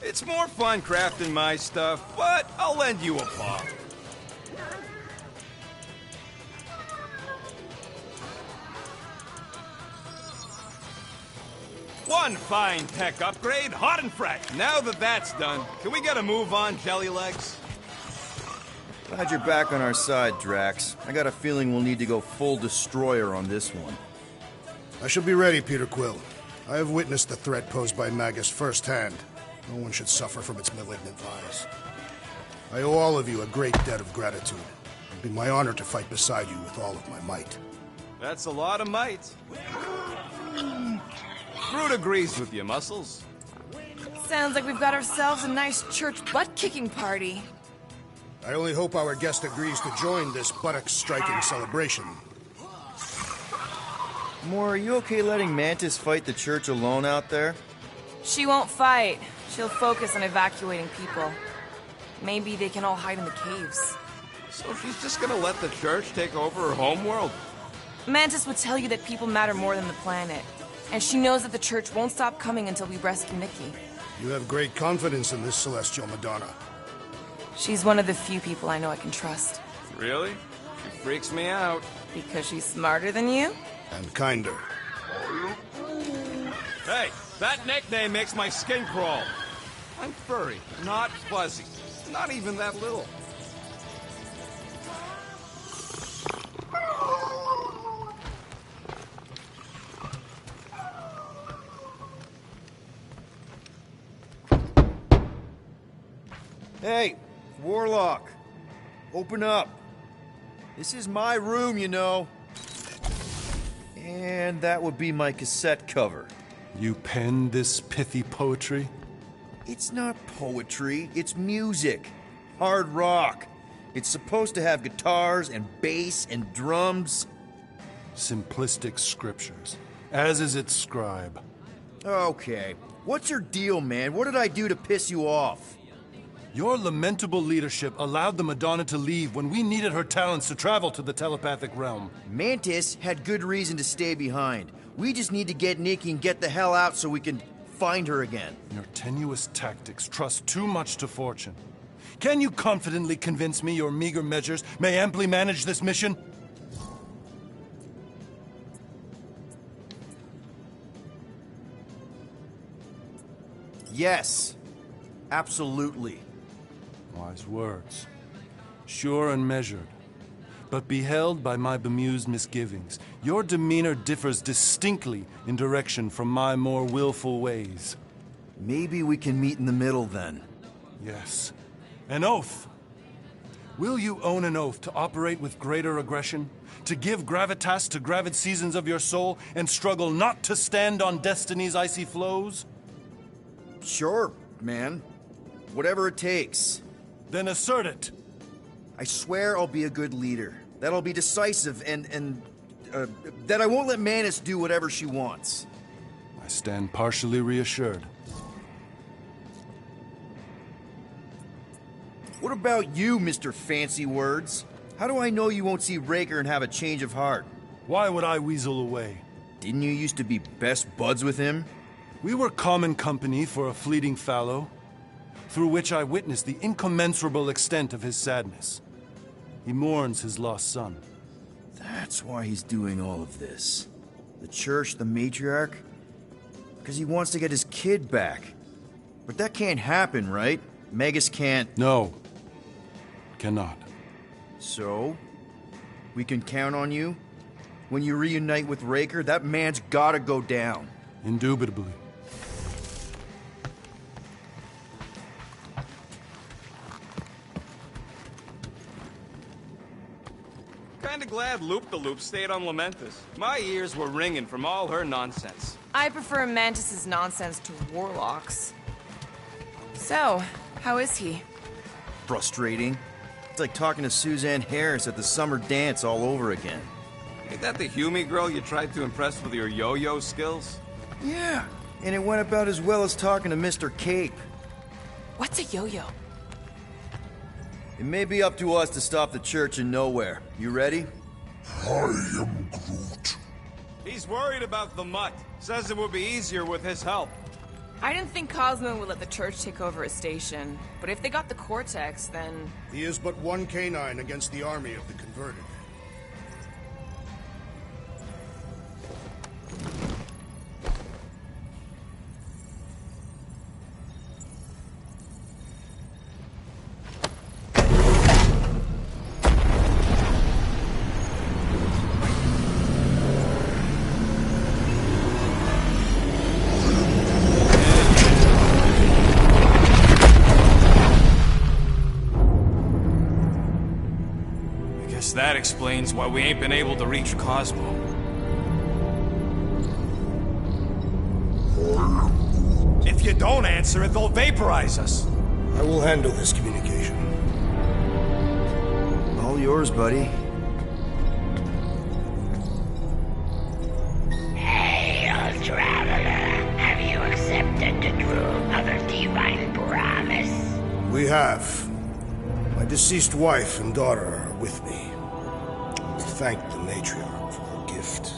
It's more fun crafting my stuff, but I'll lend you a paw. One fine tech upgrade, hot and fresh. Now that that's done, can we get a move on, Jelly Legs? Glad you're back on our side, Drax. I got a feeling we'll need to go full destroyer on this one. I shall be ready, Peter Quill. I have witnessed the threat posed by Magus firsthand. No one should suffer from its malignant lies. I owe all of you a great debt of gratitude. It'd be my honor to fight beside you with all of my might. That's a lot of might. Groot agrees with you, Muscles. Sounds like we've got ourselves a nice church butt-kicking party. I only hope our guest agrees to join this buttock-striking celebration. Moore, are you okay letting Mantis fight the church alone out there? She won't fight. She'll focus on evacuating people. Maybe they can all hide in the caves. So she's just gonna let the church take over her homeworld? Mantis would tell you that people matter more than the planet. And she knows that the church won't stop coming until we rescue Nikki. You have great confidence in this Celestial Madonna. She's one of the few people I know I can trust. Really? She freaks me out. Because she's smarter than you? And kinder. Hey, that nickname makes my skin crawl. I'm furry, not fuzzy. Not even that little. Hey, Warlock. Open up. This is my room, you know. And that would be my cassette cover. You penned this pithy poetry? It's not poetry, it's music. Hard rock. It's supposed to have guitars and bass and drums. Simplistic scriptures, as is its scribe. Okay. What's your deal, man? What did I do to piss you off? Your lamentable leadership allowed the Madonna to leave when we needed her talents to travel to the telepathic realm. Mantis had good reason to stay behind. We just need to get Nikki and get the hell out so we can find her again. Your tenuous tactics trust too much to fortune. Can you confidently convince me your meager measures may amply manage this mission? Yes. Absolutely. Wise words. Sure and measured. But beheld by my bemused misgivings, your demeanor differs distinctly in direction from my more willful ways. Maybe we can meet in the middle then. Yes. An oath. Will you own an oath to operate with greater aggression? To give gravitas to gravid seasons of your soul and struggle not to stand on destiny's icy flows? Sure, man. Whatever it takes. Then assert it. I swear I'll be a good leader. That I'll be decisive and that I won't let Mantis do whatever she wants. I stand partially reassured. What about you, Mr. Fancy Words? How do I know you won't see Raker and have a change of heart? Why would I weasel away? Didn't you used to be best buds with him? We were common company for a fleeting fallow, through which I witnessed the incommensurable extent of his sadness. He mourns his lost son. That's why he's doing all of this. The church, the matriarch? Because he wants to get his kid back. But that can't happen, right? Magus can't... No. Cannot. So? We can count on you? When you reunite with Raker, that man's gotta go down. Indubitably. Kinda glad Loop-the-Loop stayed on Lamentus. My ears were ringing from all her nonsense. I prefer Mantis's nonsense to Warlock's. So, how is he? Frustrating. It's like talking to Suzanne Harris at the summer dance all over again. Ain't that the Hume girl you tried to impress with your yo-yo skills? Yeah, and it went about as well as talking to Mr. Cape. What's a yo-yo? It may be up to us to stop the Church in Nowhere. You ready? I am Groot. He's worried about the mutt. Says it would be easier with his help. I didn't think Cosmo would let the Church take over a station, but if they got the Cortex, then... He is but one canine against the army of the converted. That explains why we ain't been able to reach Cosmo. If you don't answer it, they'll vaporize us. I will handle this communication. All yours, buddy. Hail, traveler. Have you accepted the truth of a divine promise? We have. My deceased wife and daughter are with me. Thank the matriarch for her gift.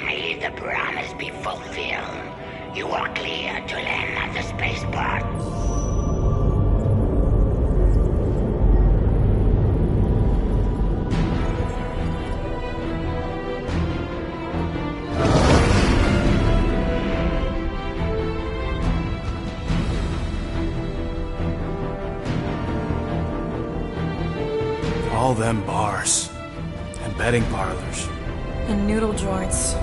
May the promise be fulfilled. You are clear to land at the spaceport. All them bars. And betting parlors. And noodle joints.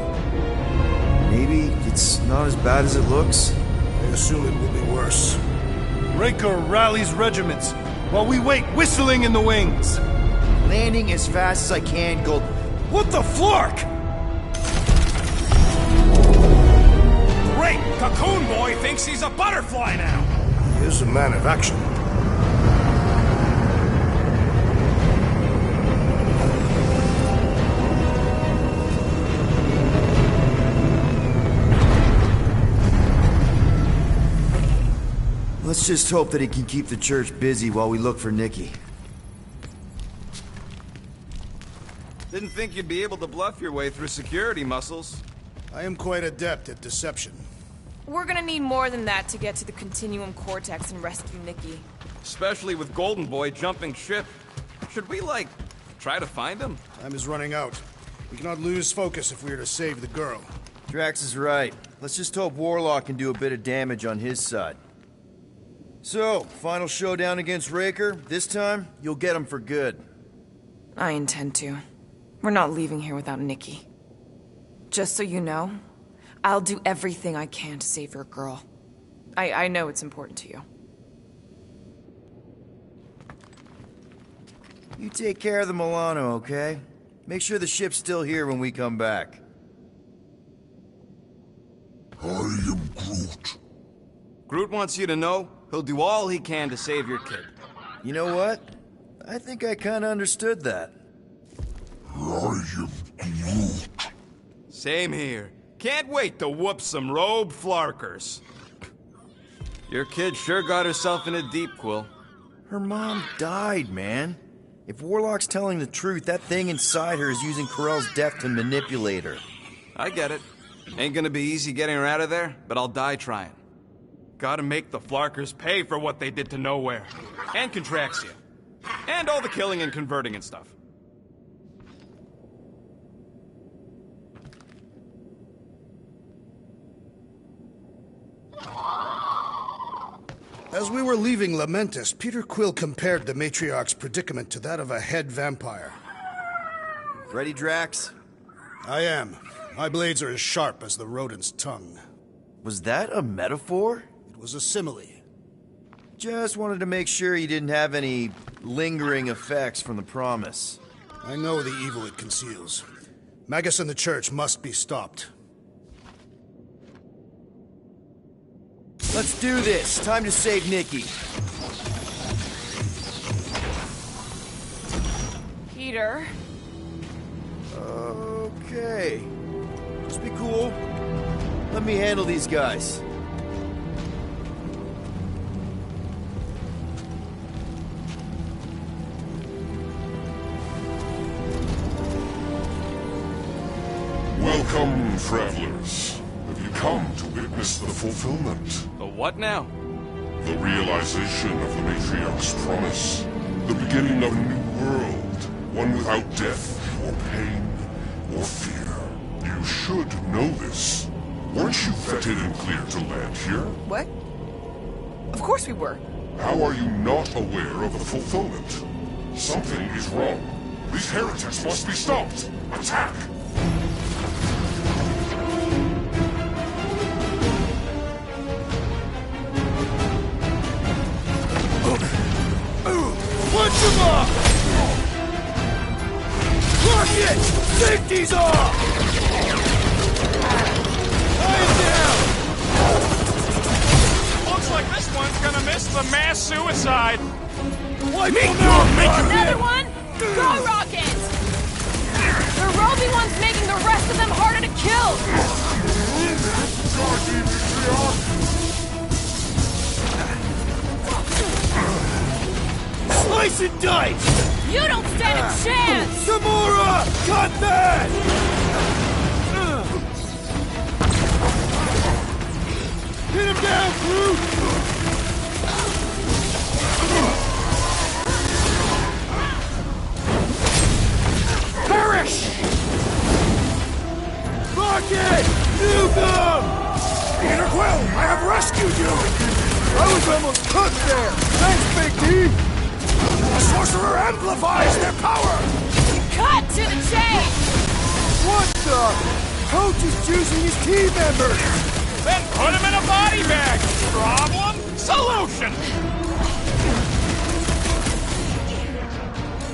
Maybe it's not as bad as it looks. I assume it will be worse. Raker rallies regiments, while we wait whistling in the wings. Landing as fast as I can, Gold. What the flark? Great! Cocoon Boy thinks he's a butterfly now! He is a man of action. Let's just hope that he can keep the Church busy while we look for Nikki. Didn't think you'd be able to bluff your way through security muscles. I am quite adept at deception. We're gonna need more than that to get to the Continuum Cortex and rescue Nikki. Especially with Golden Boy jumping ship. Should we, like, try to find him? Time is running out. We cannot lose focus if we are to save the girl. Drax is right. Let's just hope Warlock can do a bit of damage on his side. So, final showdown against Raker. This time, you'll get him for good. I intend to. We're not leaving here without Nikki. Just so you know, I'll do everything I can to save your girl. I know it's important to you. You take care of the Milano, okay? Make sure the ship's still here when we come back. I am Groot. Groot wants you to know he'll do all he can to save your kid. You know what? I think I kinda understood that. I am Groot. Same here. Can't wait to whoop some robe flarkers. Your kid sure got herself in a deep, Quill. Her mom died, man. If Warlock's telling the truth, that thing inside her is using Corell's death to manipulate her. I get it. Ain't gonna be easy getting her out of there, but I'll die trying. Gotta make the Flarkers pay for what they did to Nowhere. And Contraxia. And all the killing and converting and stuff. As we were leaving Lamentus, Peter Quill compared the Matriarch's predicament to that of a head vampire. Ready, Drax? I am. My blades are as sharp as the rodent's tongue. Was that a metaphor? It was a simile. Just wanted to make sure you didn't have any lingering effects from the promise. I know the evil it conceals. Magus and the church must be stopped. Let's do this. Time to save Nikki. Peter. Okay. Just be cool. Let me handle these guys. Welcome, travelers. Have you come to witness the fulfillment? The what now? The realization of the Matriarch's promise. The beginning of a new world. One without death, or pain, or fear. You should know this. Weren't you vetted and cleared to land here? What? Of course we were. How are you not aware of the fulfillment? Something is wrong. These heretics must be stopped. Attack! Punch him off! Lock it! Safety's off! Tie him down! Looks like this one's gonna miss the mass suicide. Why me now? Another one? Go, Rocket! The roving one's making the rest of them harder to kill! Slice and dice! You don't stand a chance! Gamora! Cut that! Hit him down, Groot! Perish! Rocket! Nuke him! Peter Quill, I have rescued you! I was almost cooked there! Thanks, Big T! The sorcerer amplifies their power! Cut to the chase! What the? Coach is choosing his team members! Then put him in a body bag! Problem? Solution!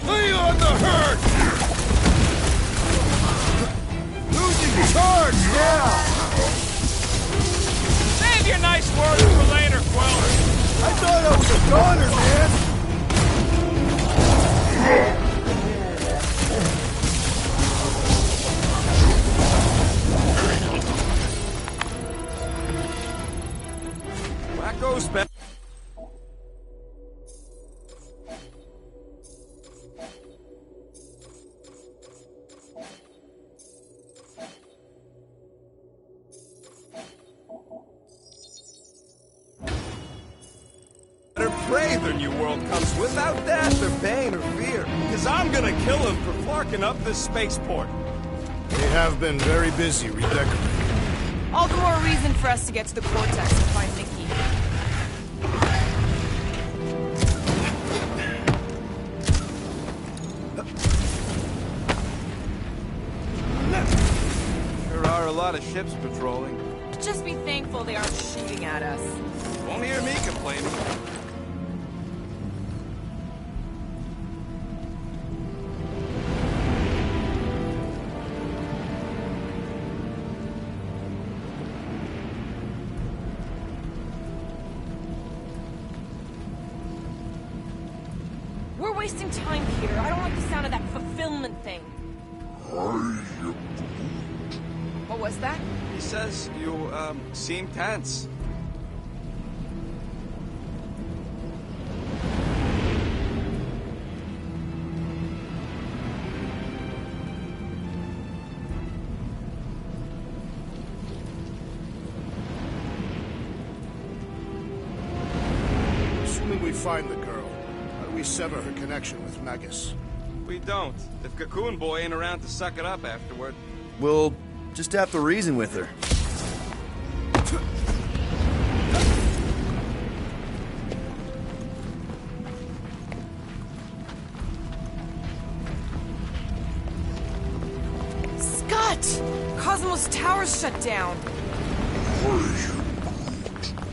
Lay on the hurt! Who's in charge now? Save your nice words for later, Quill. I thought I was a goner, man! Wacko's back. Better pray the new world comes without death or pain or fear. Because I'm gonna kill him for flarking up this spaceport. They have been very busy redecorating. All the more reason for us to get to the Cortex and find Nikki. There are a lot of ships patrolling. Just be thankful they aren't shooting at us. Won't hear me complaining. We're wasting time, Peter. I don't like the sound of that fulfillment thing. What was that? He says you, seem tense. Assuming we find the girl, how do we sever her connection with Magus? We don't. If Cocoon Boy ain't around to suck it up afterward. We'll just have to reason with her. Scott! Cosmos Tower's shut down.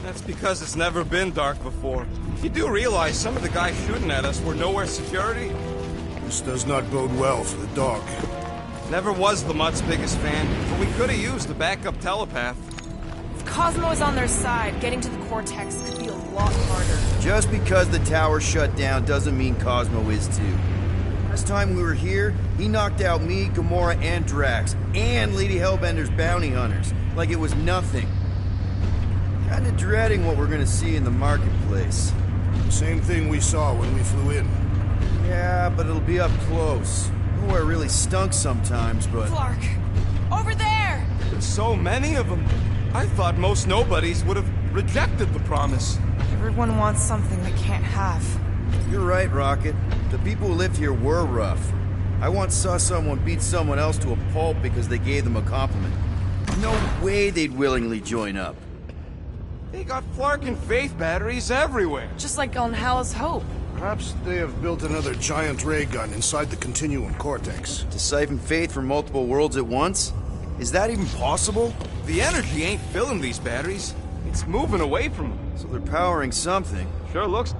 That's because it's never been dark before. You do realize some of the guys shooting at us were nowhere security? This does not bode well for the dog. Never was the Mutt's biggest fan, but we could have used a backup telepath. If Cosmo is on their side, getting to the Cortex could be a lot harder. Just because the tower shut down doesn't mean Cosmo is too. Last time we were here, he knocked out me, Gamora, and Drax, and Lady Hellbender's bounty hunters, like it was nothing. Kinda dreading what we're gonna see in the marketplace. Same thing we saw when we flew in. Yeah, but it'll be up close. Nowhere really stunk sometimes, but... Clark! Over there! There's so many of them. I thought most nobodies would have rejected the promise. Everyone wants something they can't have. You're right, Rocket. The people who lived here were rough. I once saw someone beat someone else to a pulp because they gave them a compliment. No way they'd willingly join up. They got Flark and Faith batteries everywhere. Just like on Hala's Hope. Perhaps they have built another giant ray gun inside the Continuum Cortex. To siphon Faith from multiple worlds at once? Is that even possible? The energy ain't filling these batteries. It's moving away from them. So they're powering something. Sure looks...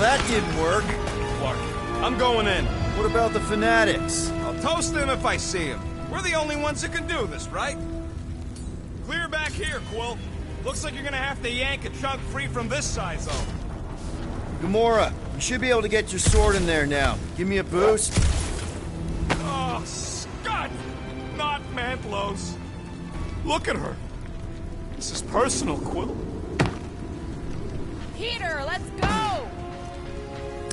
that didn't work. Clark, I'm going in. What about the fanatics? I'll toast them if I see them. We're the only ones that can do this, right? Clear back here, Quill. Looks like you're gonna have to yank a chunk free from this side zone. Gamora, you should be able to get your sword in there now. Give me a boost. Oh, ramp, Los. Look at her. This is personal, Quill. Peter, let's go!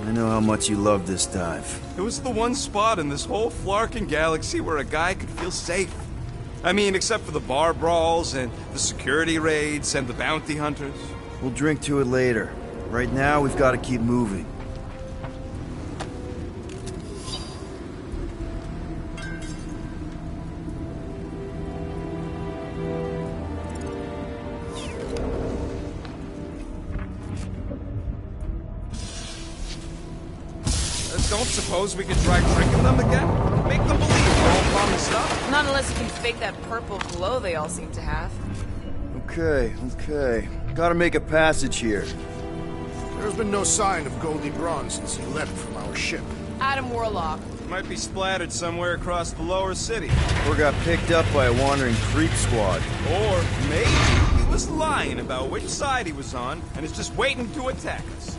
I know how much you love this dive. It was the one spot in this whole Flarkin galaxy where a guy could feel safe. I mean, except for the bar brawls and the security raids and the bounty hunters. We'll drink to it later. Right now, we've got to keep moving. Don't suppose we could try tricking them again? Make them believe we're all promised stuff? Not unless you can fake that purple glow they all seem to have. Okay. Gotta make a passage here. There's been no sign of Goldie Braun since he left from our ship. Adam Warlock. Might be splattered somewhere across the lower city. Or got picked up by a wandering creep squad. Or maybe he was lying about which side he was on and is just waiting to attack us.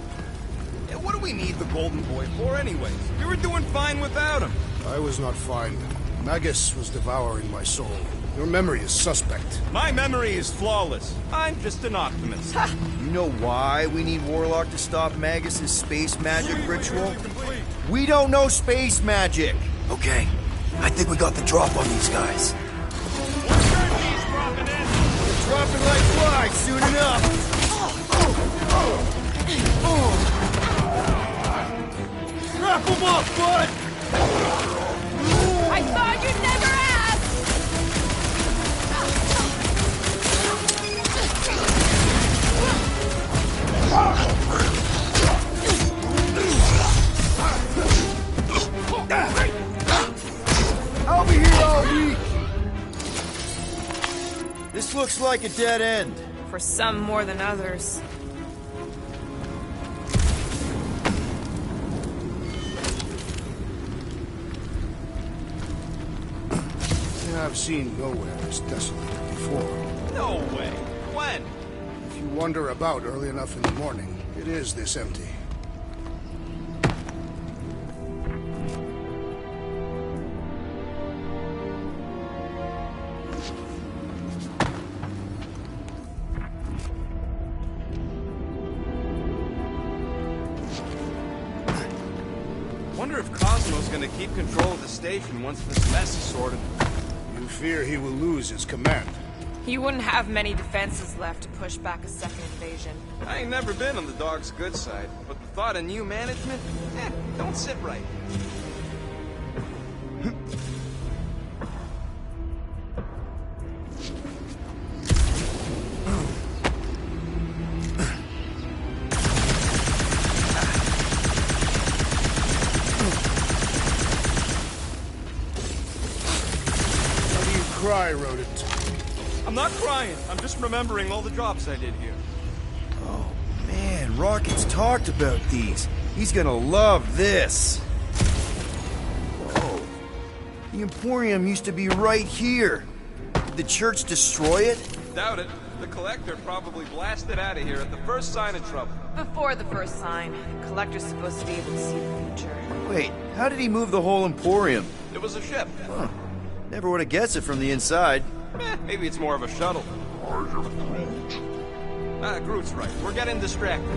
What do we need the Golden Boy for anyways? We were doing fine without him. I was not fine. Magus was devouring my soul. Your memory is suspect. My memory is flawless. I'm just an optimist. You know why we need Warlock to stop Magus's space magic ritual? We don't know space magic! Okay, I think we got the drop on these guys. They're dropping like flies soon enough! Wrap them up, bud! I thought you'd never ask! I'll be here all week! This looks like a dead end. For some more than others. I've seen nowhere as desolate before. No way. When? If you wander about early enough in the morning, it is this empty. Wonder if Cosmo's gonna keep control of the station once this mess is sorted. You fear he will lose his command. He wouldn't have many defenses left to push back a second invasion. I ain't never been on the dog's good side, but the thought of new management, don't sit right. Cry, rodent. I'm not crying. I'm just remembering all the drops I did here. Oh, man, Rocket's talked about these. He's gonna love this. Whoa. The Emporium used to be right here. Did the church destroy it? Doubt it. The Collector probably blasted out of here at the first sign of trouble. Before the first sign, the Collector's supposed to be able to see the future. Wait, how did he move the whole Emporium? It was a ship. Huh. Never would have guessed it from the inside. Maybe it's more of a shuttle. Groot's right. We're getting distracted.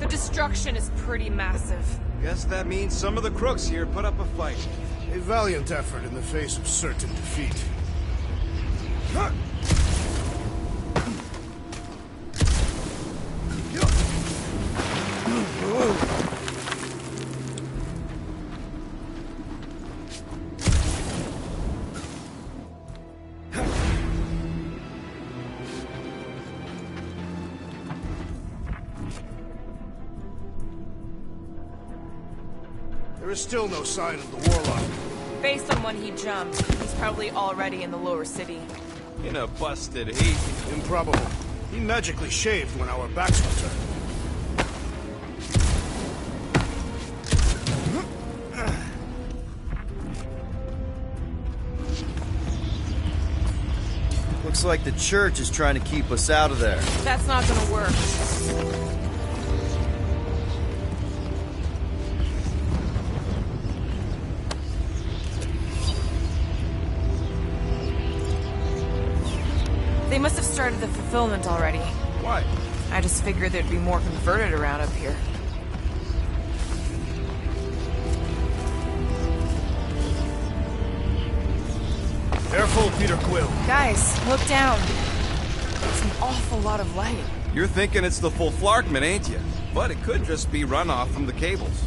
The destruction is pretty massive. Guess that means some of the crooks here put up a fight. A valiant effort in the face of certain defeat. There is still no sign of the Warlock. Based on when he jumped, he's probably already in the lower city. In a busted heat. Improbable. He magically shaved when our backs were turned. Looks Looks like the church is trying to keep us out of there. That's not gonna work. They must have started the fulfillment already. Why? I just figured there'd be more converted around up here. Careful, Peter Quill. Guys, look down. It's an awful lot of light. You're thinking it's the full Flarkman, ain't you? But it could just be runoff from the cables.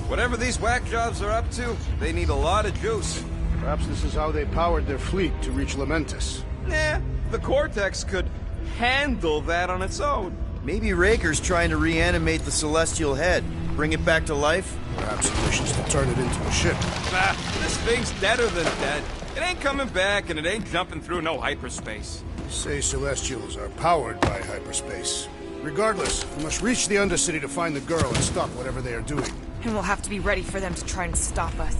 Whatever these whack jobs are up to, they need a lot of juice. Perhaps this is how they powered their fleet to reach Lamentus. Nah, the Cortex could handle that on its own. Maybe Raker's trying to reanimate the Celestial Head. Bring it back to life? Perhaps he wishes to turn it into a ship. Nah, this thing's deader than dead. It ain't coming back, and it ain't jumping through no hyperspace. Say Celestials are powered by hyperspace. Regardless, we must reach the Undercity to find the girl and stop whatever they are doing. And we'll have to be ready for them to try and stop us.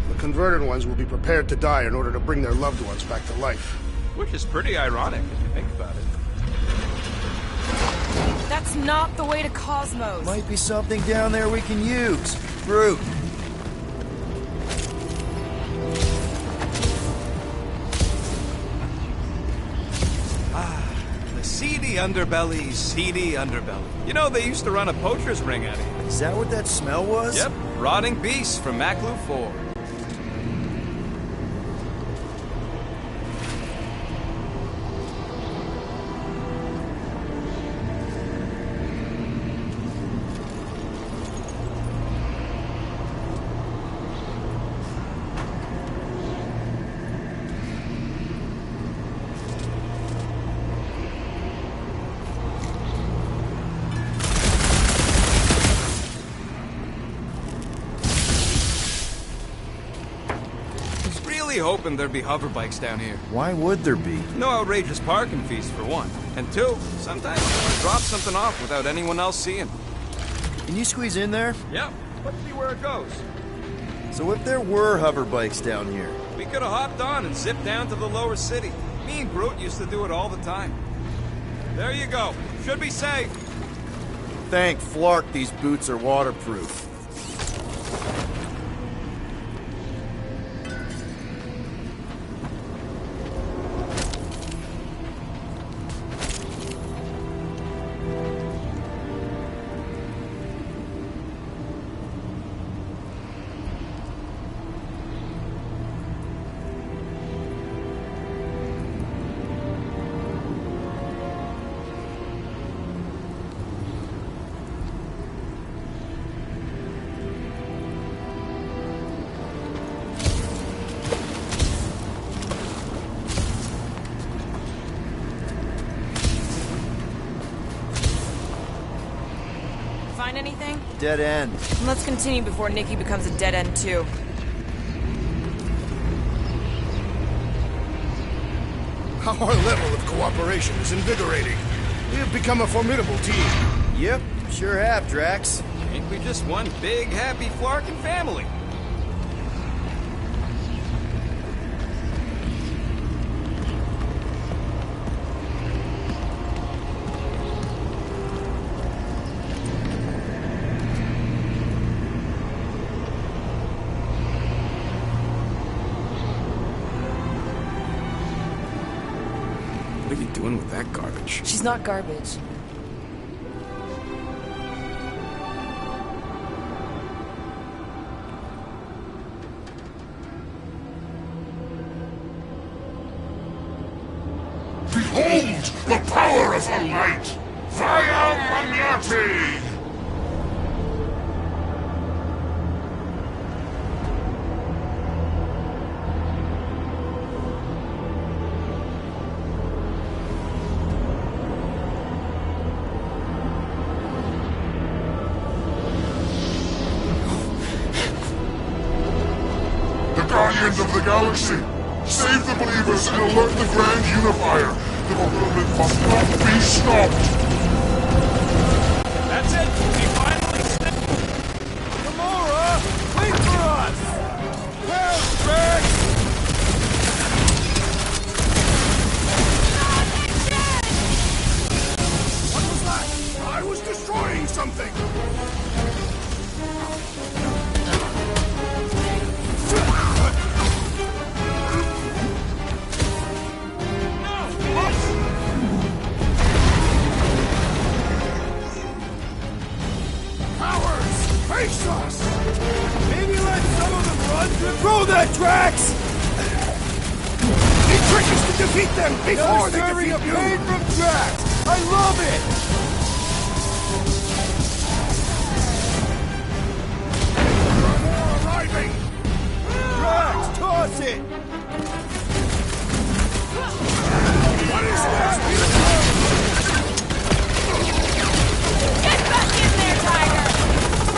The converted ones will be prepared to die in order to bring their loved ones back to life. Which is pretty ironic if you think about it. That's not the way to Cosmos. Might be something down there we can use. Brute. Seedy underbelly. You know, they used to run a poacher's ring out of here. Is that what that smell was? Yep, rotting beasts from Maklu 4. Hoping there'd be hover bikes down here. Why would there be? No outrageous parking fees, for one. And two, sometimes you want to drop something off without anyone else seeing. Can you squeeze in there? Yep. Let's see where it goes. So if there were hover bikes down here... We could have hopped on and zipped down to the lower city. Me and Groot used to do it all the time. There you go. Should be safe. Thank Flark these boots are waterproof. Find anything? Dead end. Let's continue before Nikki becomes a dead end too. Our level of cooperation is invigorating. We have become a formidable team. Yep, sure have, Drax. Ain't we just one big, happy Flarkin family? What are you doing with that garbage? She's not garbage. Behold the power of the light! Vaya Magnati! Guardians of the Galaxy! Save the believers and alert the Grand Unifier! The bewilderment must not be stopped! That's it! We finally snapped! Gamora! Wait for us! Where's Drax? Face us! Maybe let some of them run through. Throw that, Drax! The trick is to defeat them before they defeat you! Pain from Drax! I love it! More arriving! Drax, toss it! What is this? Get back in there, Tiger!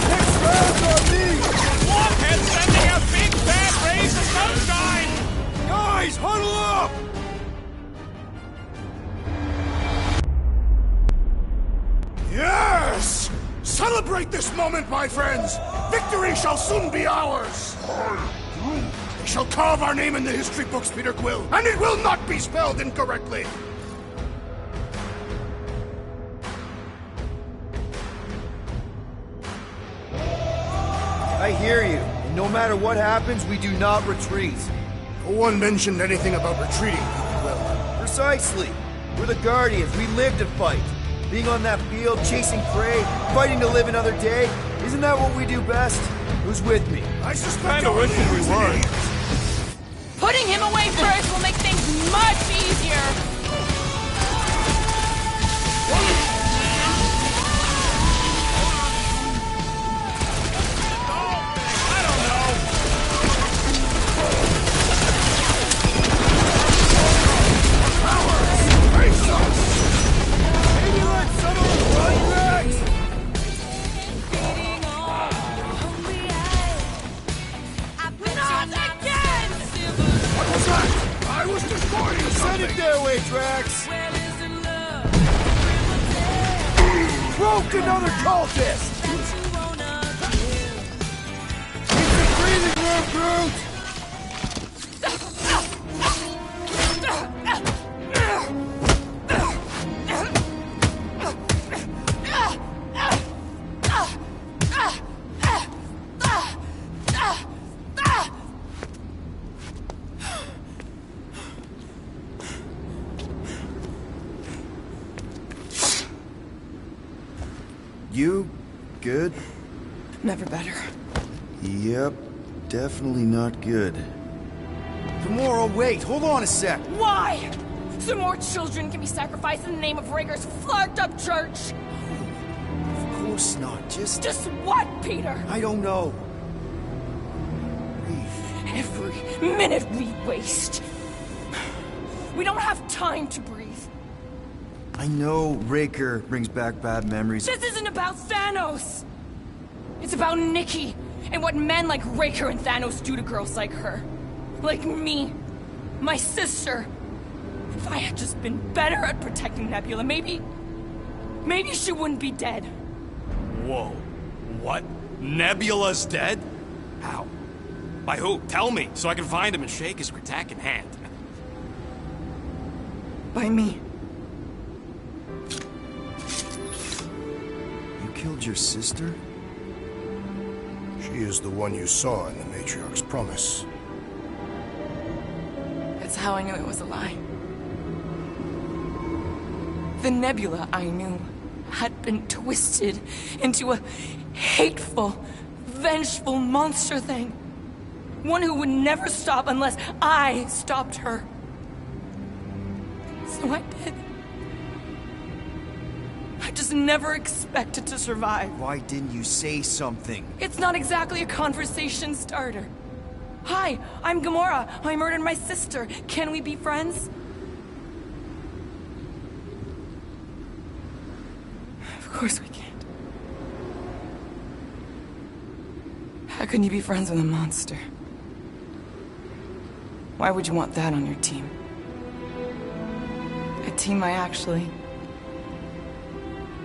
Next round on me! Blockhead sending out big bad rays of sunshine! Guys, huddle up! Yes! Celebrate this moment, my friends! Victory shall soon be ours! They shall carve our name in the history books, Peter Quill, and it will not be spelled incorrectly! I hear you. And no matter what happens, we do not retreat. No one mentioned anything about retreating, Peter Quill. Precisely. We're the Guardians. We live to fight. Being on that field, chasing prey, fighting to live another day. Isn't that what we do best? Who's with me? I suspect Kinda wish we were. Putting him away first will make things much easier. Drax! Broke another cultist! Keep the breathing room, Groot! You good? Never better. Yep, definitely not good. Gamora, wait, hold on a sec. Why? So more children can be sacrificed in the name of Raker's flagged-up church? Of course not, just what, Peter? I don't know. Every minute we waste. We don't have time to breathe. I know Raker brings back bad memories. This isn't about Thanos! It's about Nikki, and what men like Raker and Thanos do to girls like her. Like me. My sister. If I had just been better at protecting Nebula, maybe she wouldn't be dead. Whoa. What? Nebula's dead? How? By who? Tell me, so I can find him and shake his Kratak in hand. By me. Killed your sister? She is the one you saw in the Matriarch's promise. That's how I knew it was a lie. The Nebula I knew had been twisted into a hateful, vengeful monster thing. One who would never stop unless I stopped her. So I did. I just never expected to survive. Why didn't you say something? It's not exactly a conversation starter. Hi, I'm Gamora. I murdered my sister. Can we be friends? Of course we can't. How can you be friends with a monster? Why would you want that on your team? A team I actually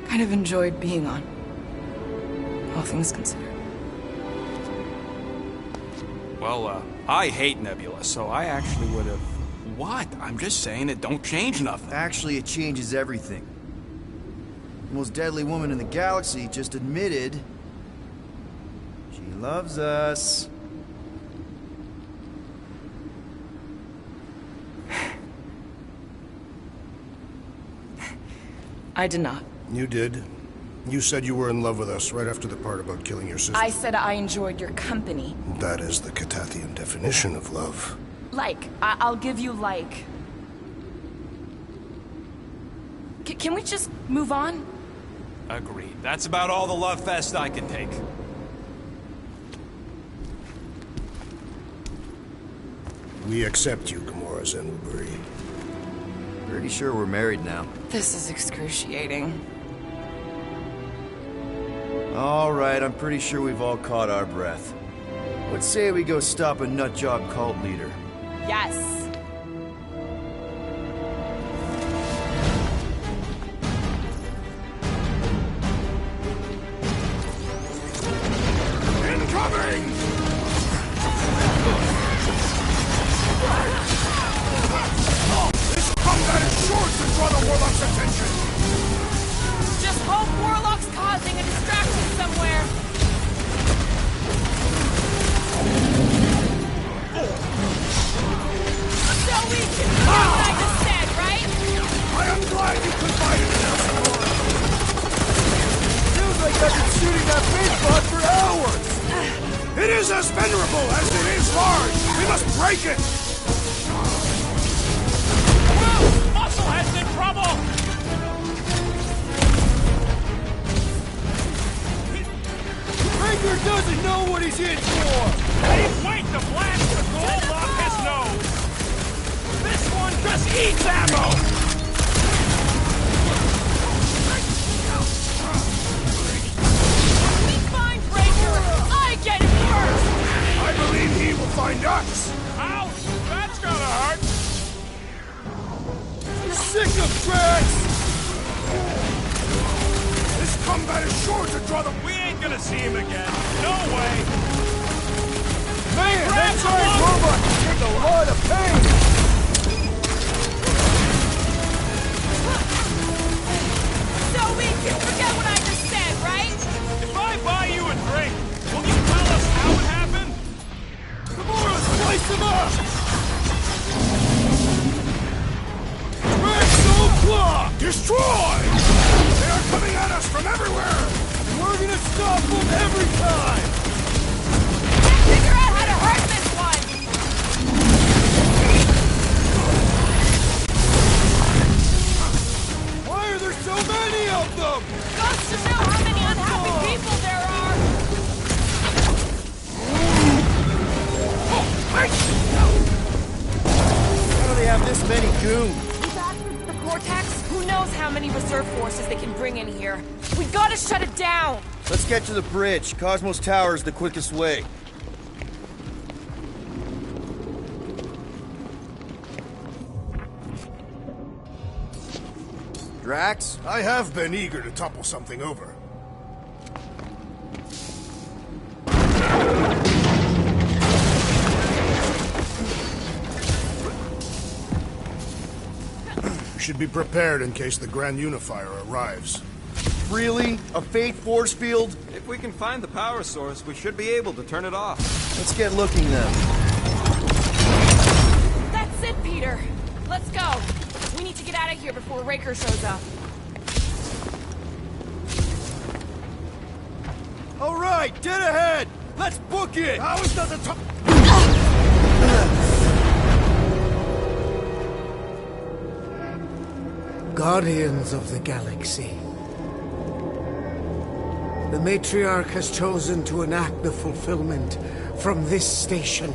kind of enjoyed being on, all things considered. Well, I hate Nebula, so I actually would have... What? I'm just saying it don't change nothing. Actually, it changes everything. The most deadly woman in the galaxy just admitted she loves us. I did not. You did. You said you were in love with us right after the part about killing your sister. I said I enjoyed your company. That is the Catathian definition of love. Like, I'll give you like. Can we just move on? Agreed. That's about all the love fest I can take. We accept you, Gamora Zenuburi. Pretty sure we're married now. This is excruciating. All right, I'm pretty sure we've all caught our breath. Let's say we go stop a nutjob cult leader. Yes. Incoming! This combat is sure to draw the Warlock's attention! Just hope Warlock's causing a distraction somewhere. So we can do what I just said, right? I am glad you confided in us, Aurora. Feels like I've been shooting that big bot for hours! It is as venerable as it is large! We must break it! Whoa! Musclehead's in trouble! Ranger doesn't know what he's in for! Can't wait to blast the gold off his nose! This one just eats ammo! We find Ranger, I get it first! I believe he will find us! Ouch! That's gonna hurt! Sick of Drax! This combat is sure to draw the... We ain't gonna see him again. No way! Man, that giant robot can take a lot of pain! So we can forget what I just said, right? If I buy you a drink, will you tell us how it happened? Gamora, slice him up! Claw! Destroy! They are coming at us from everywhere! We're gonna stop them every time! Let's figure out how to hurt this one! Why are there so many of them? Goes to show how many unhappy people there are! How do they have this many goons? Vortex? Who knows how many reserve forces they can bring in here? We gotta shut it down! Let's get to the bridge. Cosmos Tower is the quickest way. Drax? I have been eager to topple something over. Should be prepared in case the Grand Unifier arrives. Really? A Fate force field? If we can find the power source, we should be able to turn it off. Let's get looking then. That's it, Peter. Let's go. We need to get out of here before Raker shows up. All right, dead ahead! Let's book it! How is not the top... Guardians of the Galaxy. The Matriarch has chosen to enact the fulfillment from this station.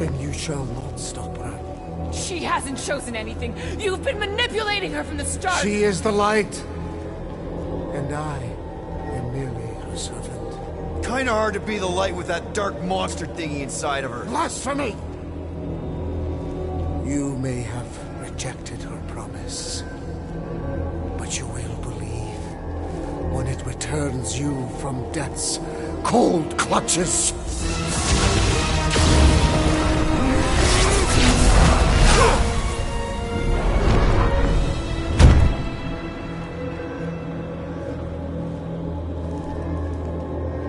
And you shall not stop her. She hasn't chosen anything. You've been manipulating her from the start. She is the light. And I am merely her servant. Kinda hard to be the light with that dark monster thingy inside of her. Blasphemy! You may have rejected her promise, but you will believe when it returns you from death's cold clutches.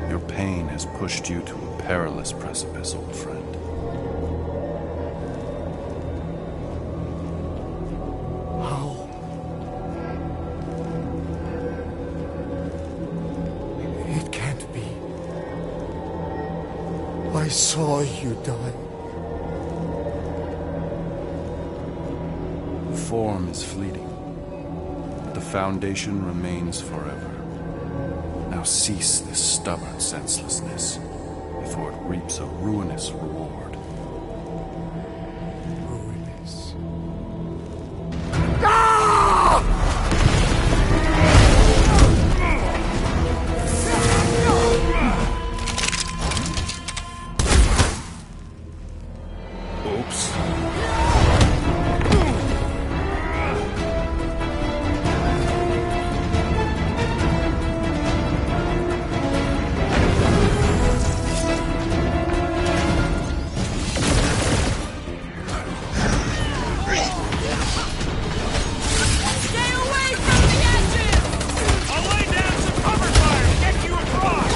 Your pain has pushed you to a perilous precipice, old friend. saw you die. The form is fleeting, but the foundation remains forever. Now cease this stubborn senselessness, before it reaps a ruinous reward. Ruinous. Oops. Stay away from the edges! I'll lay down some cover fire to get you across!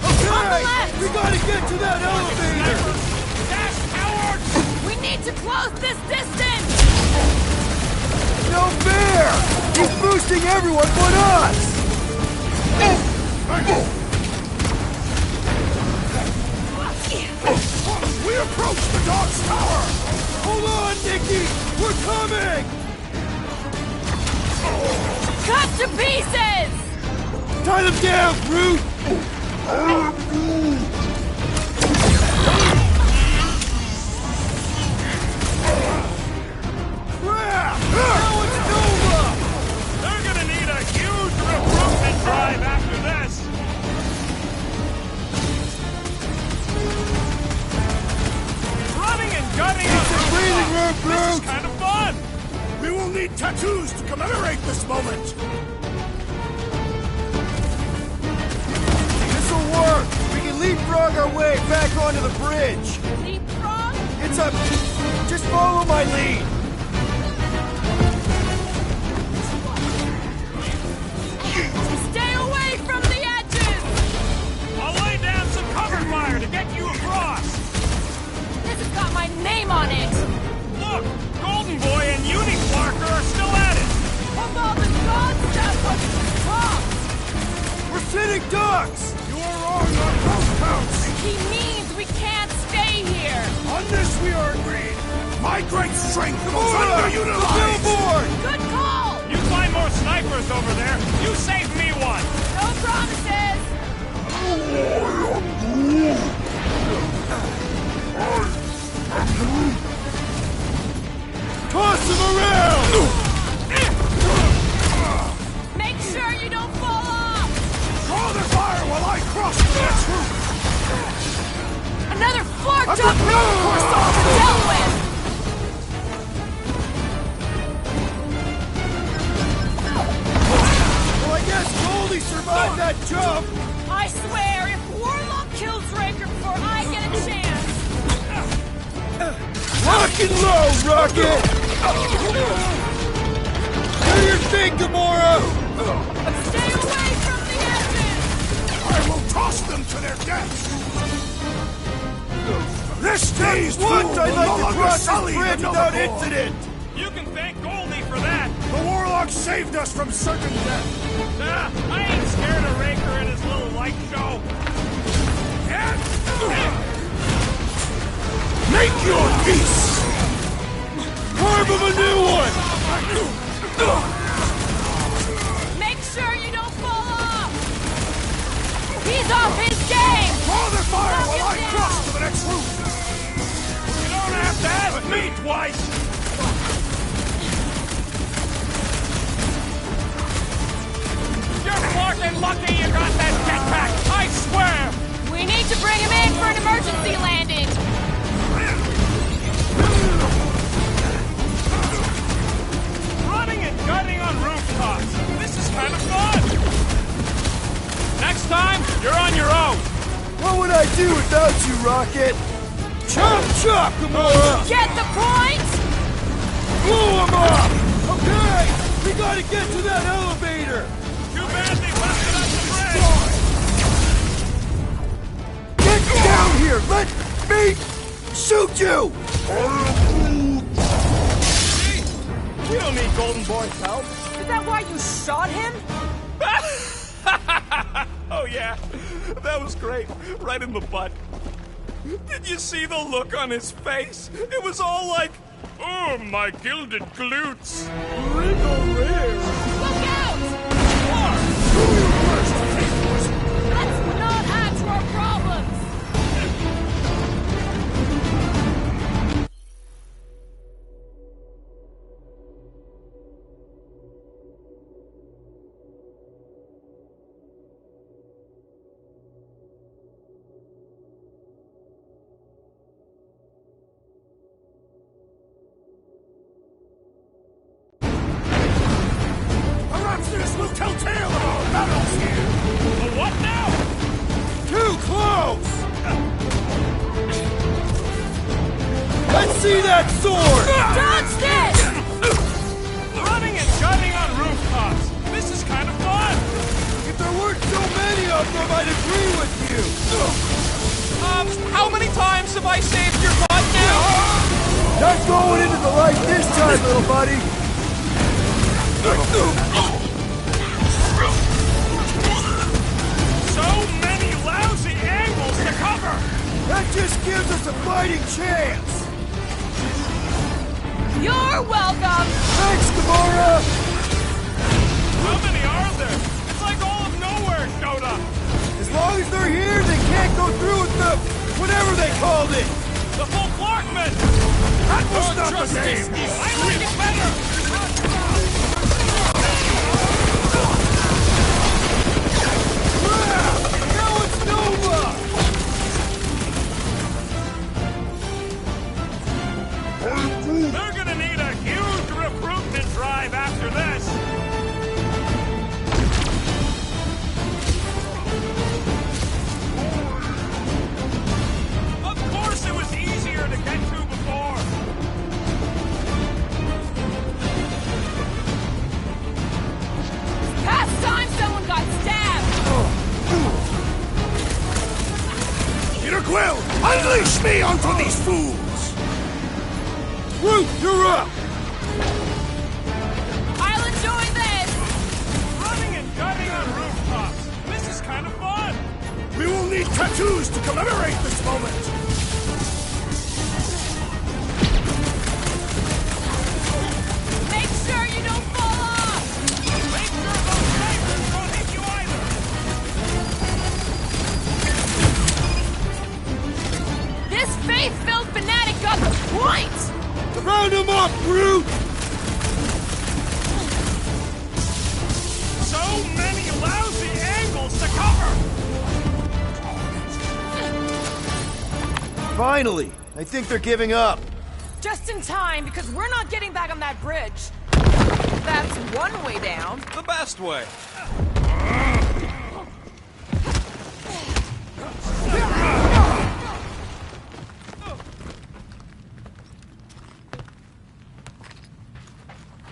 Okay! We gotta get to that elevator! Dash, coward! We need to close this distance! No fair! He's boosting everyone but us! We approach the dog's tower! Hold on, Nikki! We're coming! Cut to pieces! Tie them down, Groot! Crap! Now it's Nova! They're gonna need a huge recruitment drive after this! Running and gunning It's a breathing room, This is Groot! kind of fun! We will need tattoos to commemorate this moment! This'll work! We can leapfrog our way back onto the bridge! Leapfrog? It's a... Just follow my lead! Stay away from the edges! I'll lay down some cover fire to get you across! This has got my name on it! Look! Golden Boy and Uniflarker are still at it! Of all the god stuff was wrong! We're sitting ducks! You are wrong on both counts! He means we can't stay here! On this we are agreed! My great strength goes underutilized! Billboard! Good call! You find more snipers over there, you save me one! No promises! Toss him around! Make sure you don't fall off! Draw their fire while I cross the next route! Another floor duck course all dealt with! Well, I guess Goldie survived that jump! I swear, if Warlock kills Raker before I get a chance... Rock and low, Rocket! Do your thing, Gamora! Stay away from the edges! I will toss them to their deaths! This day's once I'd like to cross this bridge without incident! You can thank Goldie for that! The Warlock saved us from certain death! I ain't scared of Raker and his little light show! Make your peace! Carve him a new one! Make sure you don't fall off! He's off his game! Draw their fire Knock while him I down. cross to the next route! You don't have to ask me twice! You're fucking lucky you got that jetpack! I swear! We need to bring him in for an emergency landing! Running and gunning on rooftops! This is kind of fun! Next time, you're on your own! What would I do without you, Rocket? Chop chop, Gamora! Get the point? Blow him up! Okay! We gotta get to that elevator! Too bad they busted up the bridge! Get down here! Let me shoot you! We don't need Golden Boy's help. Is that why you shot him? Oh yeah, that was great. Right in the butt. Did you see the look on his face? It was all like, oh, my gilded glutes. Wriggle rear. Look out! Let's not add to our problems! Perhaps this will tell tale of our battles here! The what now? Too close! Let's see that sword! Dodge this! Running and gunning on rooftops. This is kind of fun. If there weren't so many of them, I'd agree with you! How many times have I saved your butt now? Not going into the light this time, little buddy! So many lousy angles to cover. That just gives us a fighting chance! You're welcome! Thanks, Gamora! How many are there? It's like all of nowhere showed up. As long as they're here, they can't go through with the... whatever they called it! The full Clarkman! That was not the name! I like it better! Now it's Nova! They're gonna need a huge recruitment drive after this! Of course it was easier to get to before! Past time someone got stabbed! Peter Quill, unleash me onto these fools! Groot, you're up! I'll enjoy this! Running and gunning on rooftops! This is kind of fun! We will need tattoos to commemorate this moment! Make sure you don't fall off! Make sure those snipers don't hit you either! This faith-filled fanatic got the point! Round him up, Groot! So many lousy angles to cover! Finally! I think they're giving up. Just in time, because we're not getting back on that bridge. That's one way down. The best way.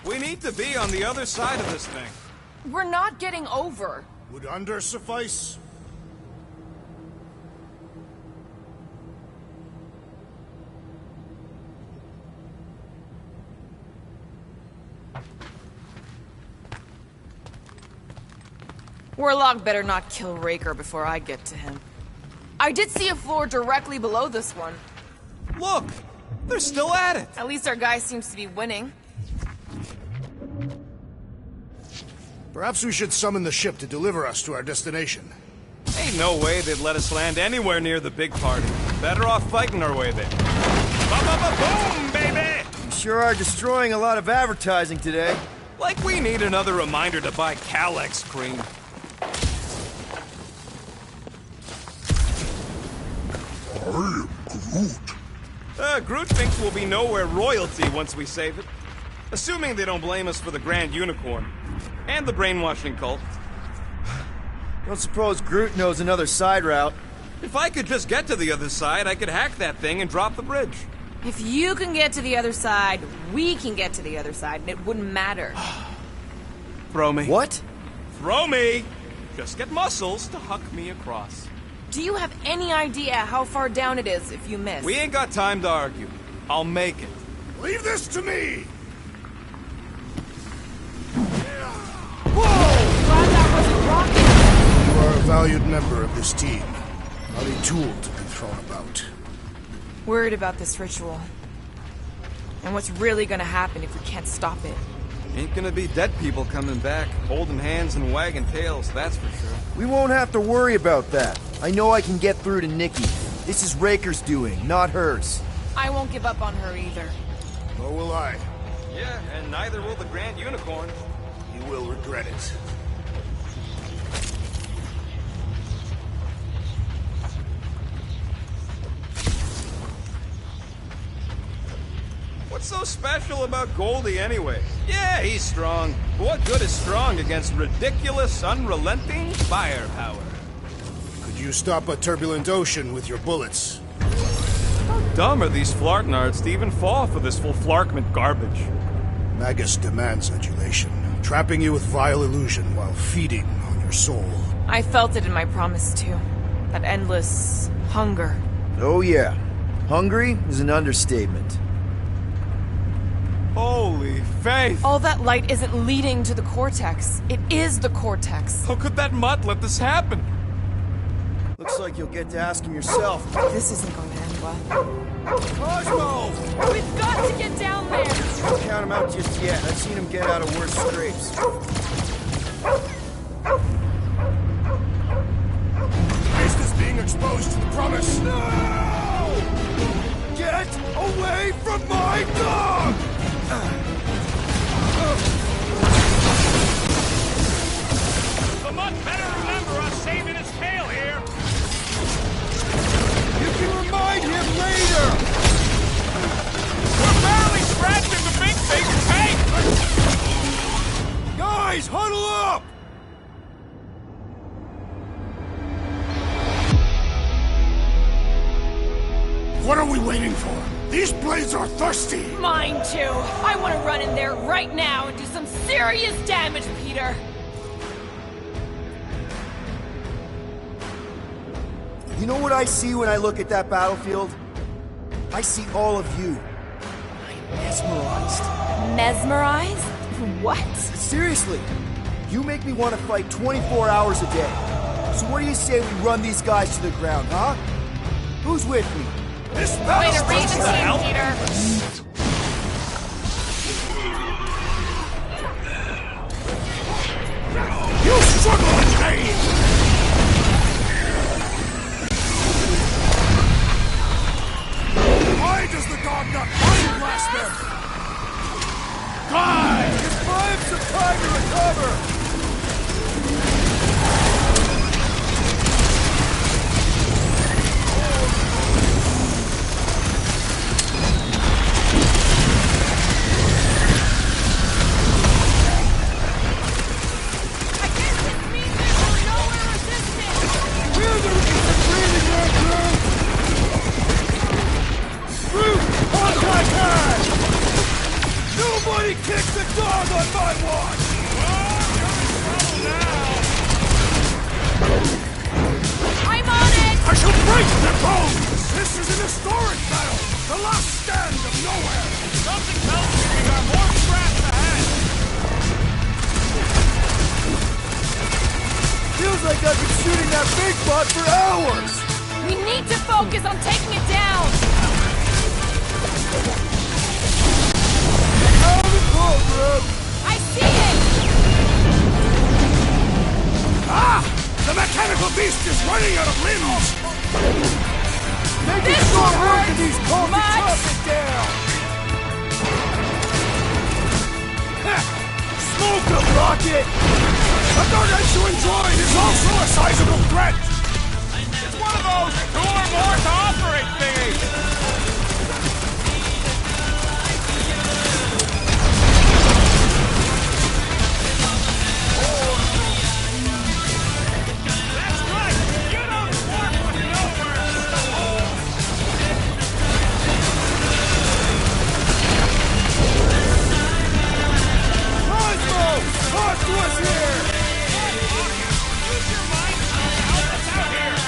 We need to be on the other side of this thing. We're not getting over. Would under suffice? Warlock better not kill Raker before I get to him. I did see a floor directly below this one. Look! They're still at it! At least our guy seems to be winning. Perhaps we should summon the ship to deliver us to our destination. Ain't no way they'd let us land anywhere near the big party. Better off fighting our way there. Ba-ba-ba-boom, baby! You sure are destroying a lot of advertising today. Like we need another reminder to buy Calyx cream. I am Groot. Groot thinks we'll be nowhere royalty once we save it. Assuming they don't blame us for the Grand Unicorn. And the brainwashing cult. Don't suppose Groot knows another side route. If I could just get to the other side, I could hack that thing and drop the bridge. If you can get to the other side, we can get to the other side, and it wouldn't matter. Throw me. What? Throw me! Just get muscles to huck me across. Do you have any idea how far down it is if you miss? We ain't got time to argue. I'll make it. Leave this to me! Glad that wasn't valued member of this team. Not a tool to be thrown about. Worried about this ritual. And what's really gonna happen if we can't stop it. Ain't gonna be dead people coming back, holding hands and wagging tails, that's for sure. We won't have to worry about that. I know I can get through to Nikki. This is Raker's doing, not hers. I won't give up on her either. Nor will I. Yeah, and neither will the Grand Unicorn. You will regret it. What's so special about Goldie anyway? Yeah, he's strong. But what good is strong against ridiculous, unrelenting firepower? Could you stop a turbulent ocean with your bullets? How dumb are these Flartnards to even fall for this full-flarkment garbage? Magus demands adulation, trapping you with vile illusion while feeding on your soul. I felt it in my promise too. That endless hunger. Oh yeah. Hungry is an understatement. Holy faith! All that light isn't leading to the Cortex. It is the Cortex. How could that mutt let this happen? Looks like you'll get to ask him yourself. This isn't going to end well. Cosmo! We've got to get down there! Don't count him out just yet. I've seen him get out of worse scrapes. Beast is being exposed to the promise. No! Get away from my dog! The mutt better remember us saving his tail here! You can remind him later! We're barely scratching the big thing's tank! Guys, huddle up! What are we waiting for? These blades are thirsty! Mine too! I want to run in there right now and do some serious damage, Peter! You know what I see when I look at that battlefield? I see all of you. I'm mesmerized. Mesmerized? What? Seriously, you make me want to fight 24 hours a day. So what do you say we run these guys to the ground, huh? Who's with me? This Way battle's to read the team, Peter! You struggle in pain! Why does the dog not mind blast them? Guys! Give Prime some time to recover! Nobody kick the dog on my watch! I'm on it! I shall break their bones! This is an historic battle! The last stand of nowhere! Something tells me we got more scraps ahead! Feels like I've been shooting that big butt for hours! We need to focus on taking it down! I see it! Ah! The mechanical beast is running out of limbs! Make it so hard to these coffee chops it down! Smoke them, Rocket! A dog I to enjoy is also a sizable threat! It's one of those two or more to operate thingies! Talk to us here! Use your mind to help us out here!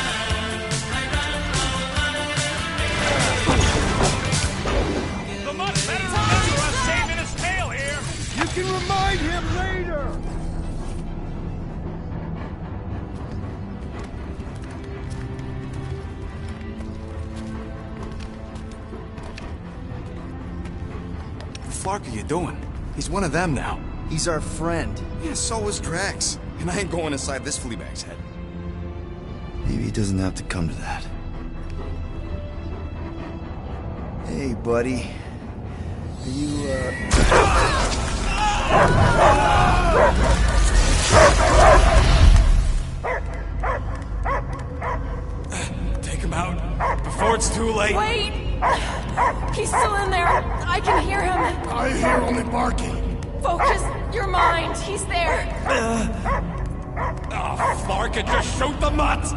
The mutt better remember us saving his tail here! You can remind him later! Flark are you doing? He's one of them now. He's our friend. Yeah, so is Drax. And I ain't going inside this fleabag's head. Maybe it doesn't have to come to that. Hey, buddy. Are you, Take him out before it's too late. Wait! He's still in there. I can hear him. I hear only barking. Focus your mind. He's there. Oh, Flark could just shoot the mutts.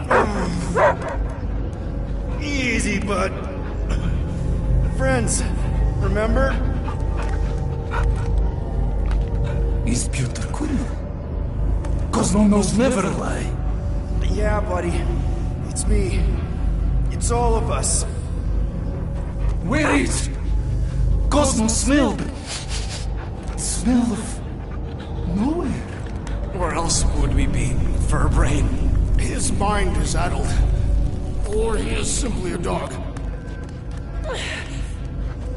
Easy, bud. Friends, remember? He's Peter Quill. Cosmo knows never lie. Yeah, buddy. It's me. It's all of us. Where is Cosmo smelled? Smell of nowhere. Where else would we be, Furbrain? His mind is addled. Or he is simply a dog.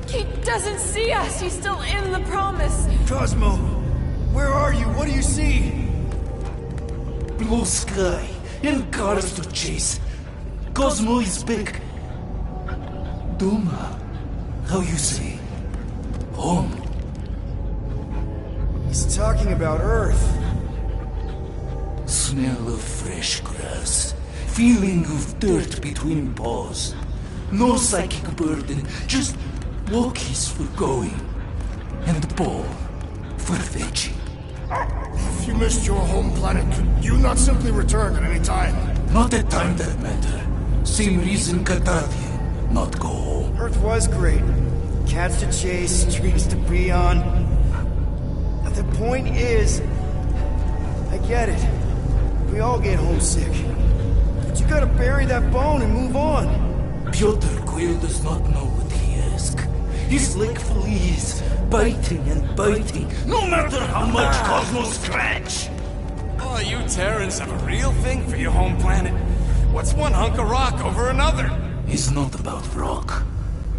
He doesn't see us. He's still in the promise. Cosmo, where are you? What do you see? Blue sky and cars to chase. Cosmo is back. Duma, how you say? Home. He's talking about Earth. Smell of fresh grass. Feeling of dirt between paws. No psychic burden, just walkies for going. And the ball for fetching. If you missed your home planet, could you not simply return at any time? Not at time that matter. Same reason Catardia not go home. Earth was great. Cats to chase, trees to be on. But the point is, I get it. We all get homesick. But you gotta bury that bone and move on. Piotr Quill does not know what he asks. He's like fleas, biting and biting, no matter how much Cosmo scratch. Oh, you Terrans have a real thing for your home planet. What's one hunk of rock over another? It's not about rock.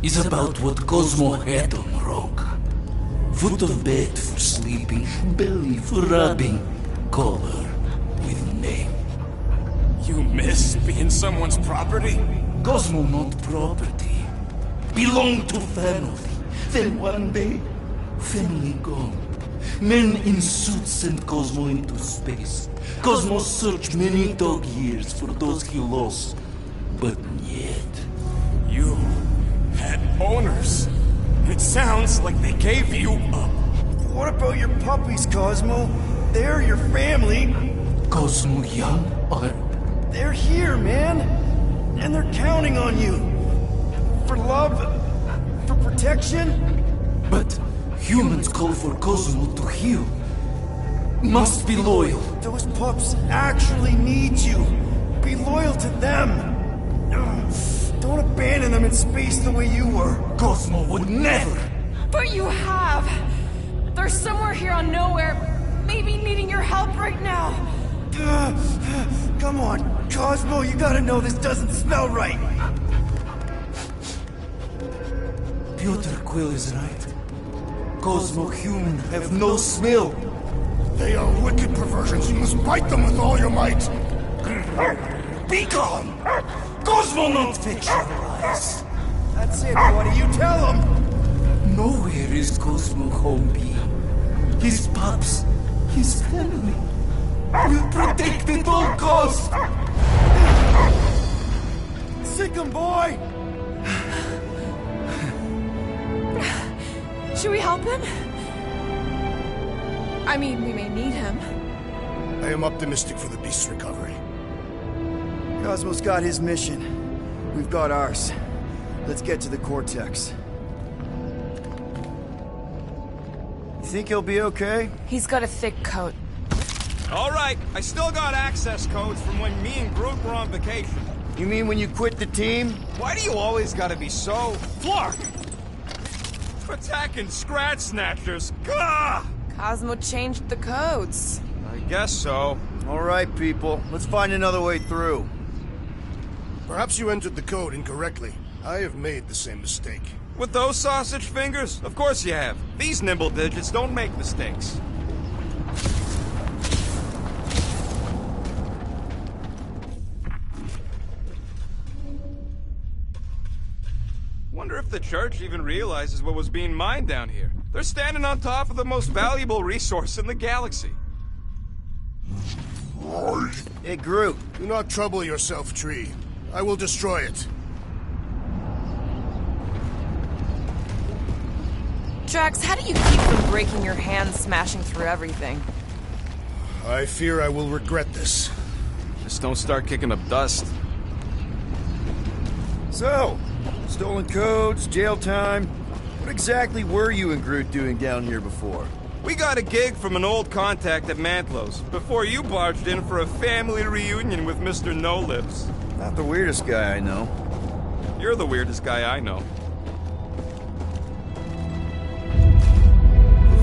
It's about what Cosmo had on rock. Foot of bed for sleeping, belly for rubbing, collar with name. You miss being someone's property? Cosmo not property. Belong to family. Then one day, family gone. Men in suits sent Cosmo into space. Cosmo searched many dog years for those he lost. But yet... You had owners. It sounds like they gave you up. What about your puppies, Cosmo? They're your family. Cosmo young or... They're here, man. And they're counting on you. For love, for protection. But humans call for Cosmo to heal. Must be loyal. Those pups actually need you. Be loyal to them. Don't abandon them in space the way you were. Cosmo would never. But you have. They're somewhere here on Nowhere, maybe needing your help right now. Come on, Cosmo, you gotta know this doesn't smell right. Piotr Quill is right. Cosmo human have no smell. They are wicked perversions. You must bite them with all your might. Be gone! Cosmo not fictionalize. That's it, buddy. You tell him. Nowhere is Cosmo home be. His pups, his family, will protect at all costs. Sick him, boy. Should we help him? I mean, we may need him. I am optimistic for the beast's recovery. Cosmo's got his mission. We've got ours. Let's get to the Cortex. You think he'll be okay? He's got a thick coat. All right, I still got access codes from when me and Groot were on vacation. You mean when you quit the team? Why do you always gotta be so... Flark! Attacking Scratch Snatchers! Gah! Cosmo changed the codes. I guess so. All right, people. Let's find another way through. Perhaps you entered the code incorrectly. I have made the same mistake. With those sausage fingers? Of course you have. These nimble digits don't make mistakes. Wonder if the church even realizes what was being mined down here. They're standing on top of the most valuable resource in the galaxy. Hey, Groot. Do not trouble yourself, Tree. I will destroy it. Drax, how do you keep from breaking your hands smashing through everything? I fear I will regret this. Just don't start kicking up dust. So, stolen codes, jail time. What exactly were you and Groot doing down here before? We got a gig from an old contact at Mantlos before you barged in for a family reunion with Mr. No-Lives. Not the weirdest guy I know. You're the weirdest guy I know.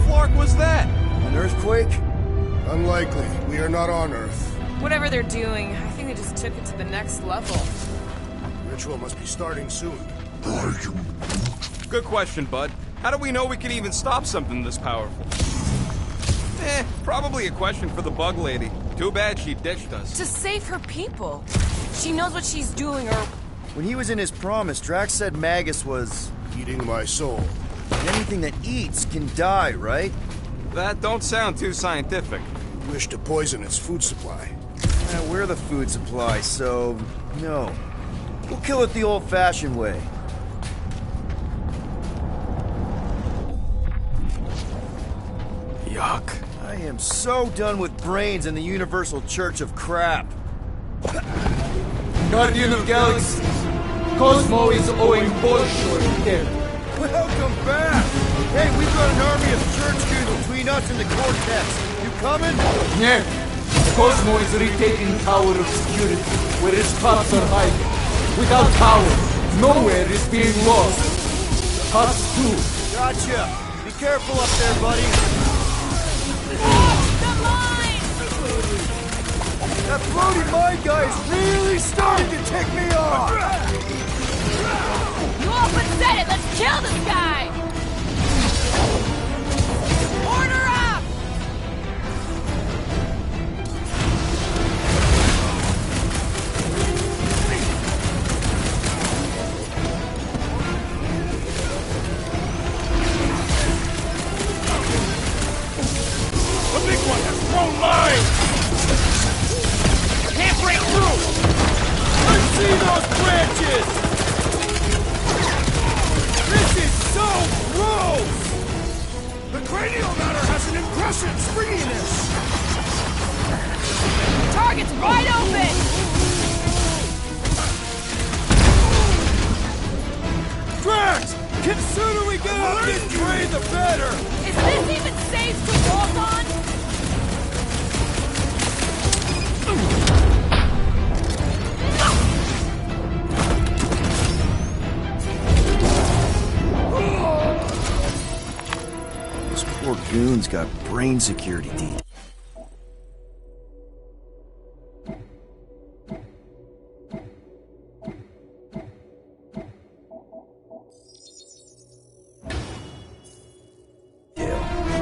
What Flark was that? An earthquake? Unlikely. We are not on Earth. Whatever they're doing, I think they just took it to the next level. Ritual must be starting soon. Good question, bud. How do we know we can even stop something this powerful? Probably a question for the bug lady. Too bad she ditched us. To save her people. She knows what she's doing, or... When he was in his promise, Drax said Magus was... eating my soul. And anything that eats can die, right? That don't sound too scientific. Wish to poison its food supply. We're the food supply, so... no. We'll kill it the old-fashioned way. Yuck. I am so done with brains and the Universal Church of Crap. Guardian of Galaxies, Cosmo is owing Bolshoi dead. Welcome back! Hey, we've got an army of church goons between us and the Cortex. You coming? Yeah. Cosmo is retaking Tower of Security, where his cops are hiding. Without power, nowhere is being lost. Cops too. Gotcha. Be careful up there, buddy. That floating mine guy is really starting to tick me off! You all pathetic! Let's kill this guy! Order up! The big one has thrown mine! Can't break through! I see those branches! This is so gross! The cranial matter has an impressive springiness! Target's wide open! Drax! The sooner we get off this train, the better! Is this even safe to walk on? Those poor goons got brain security deep.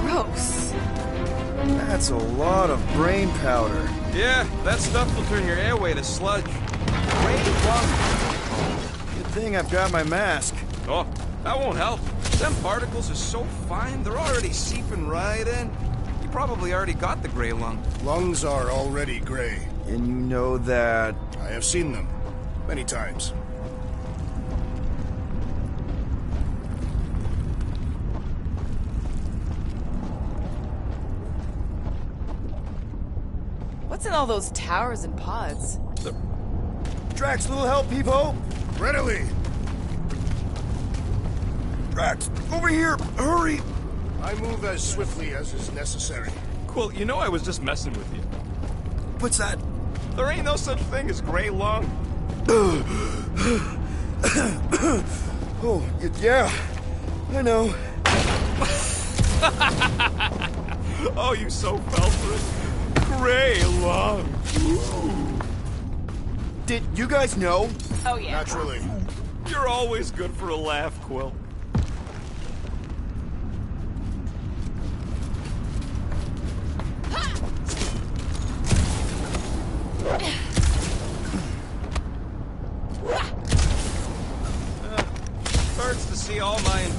Gross. That's a lot of brain powder. Yeah, that stuff will turn your airway to sludge. Good thing I've got my mask. Oh, that won't help. Them particles are so fine, they're already seeping right in. You probably already got the gray lung. Lungs are already gray. And you know that... I have seen them. Many times. What's in all those towers and pods? Drax, little help, Peepo? Readily! Drax, over here! Hurry! I move as swiftly as is necessary. Quill, you know I was just messing with you. What's that? There ain't no such thing as gray lung. Oh, yeah. I know. Oh, you so fell for it. Gray lung. Did you guys know? Oh, yeah. Naturally. You're always good for a laugh, Quill.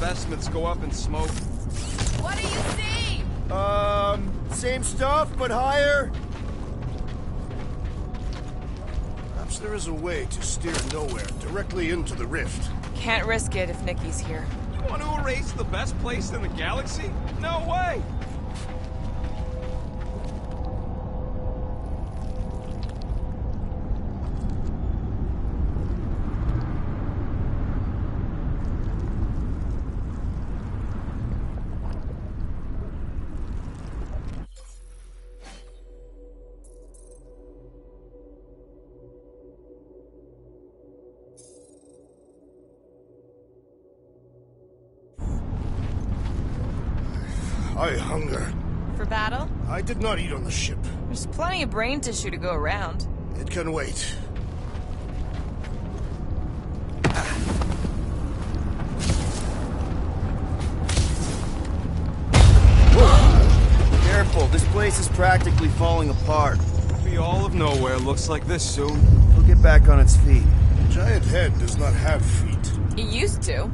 estimates go up in smoke. What do you see? Same stuff, but higher. Perhaps there is a way to steer Nowhere directly into the rift. Can't risk it if Nikki's here. You want to erase the best place in the galaxy? No way! I hunger. For battle? I did not eat on the ship. There's plenty of brain tissue to go around. It can wait. Careful, this place is practically falling apart. Maybe all of Nowhere looks like this soon. It'll get back on its feet. The giant head does not have feet. He used to.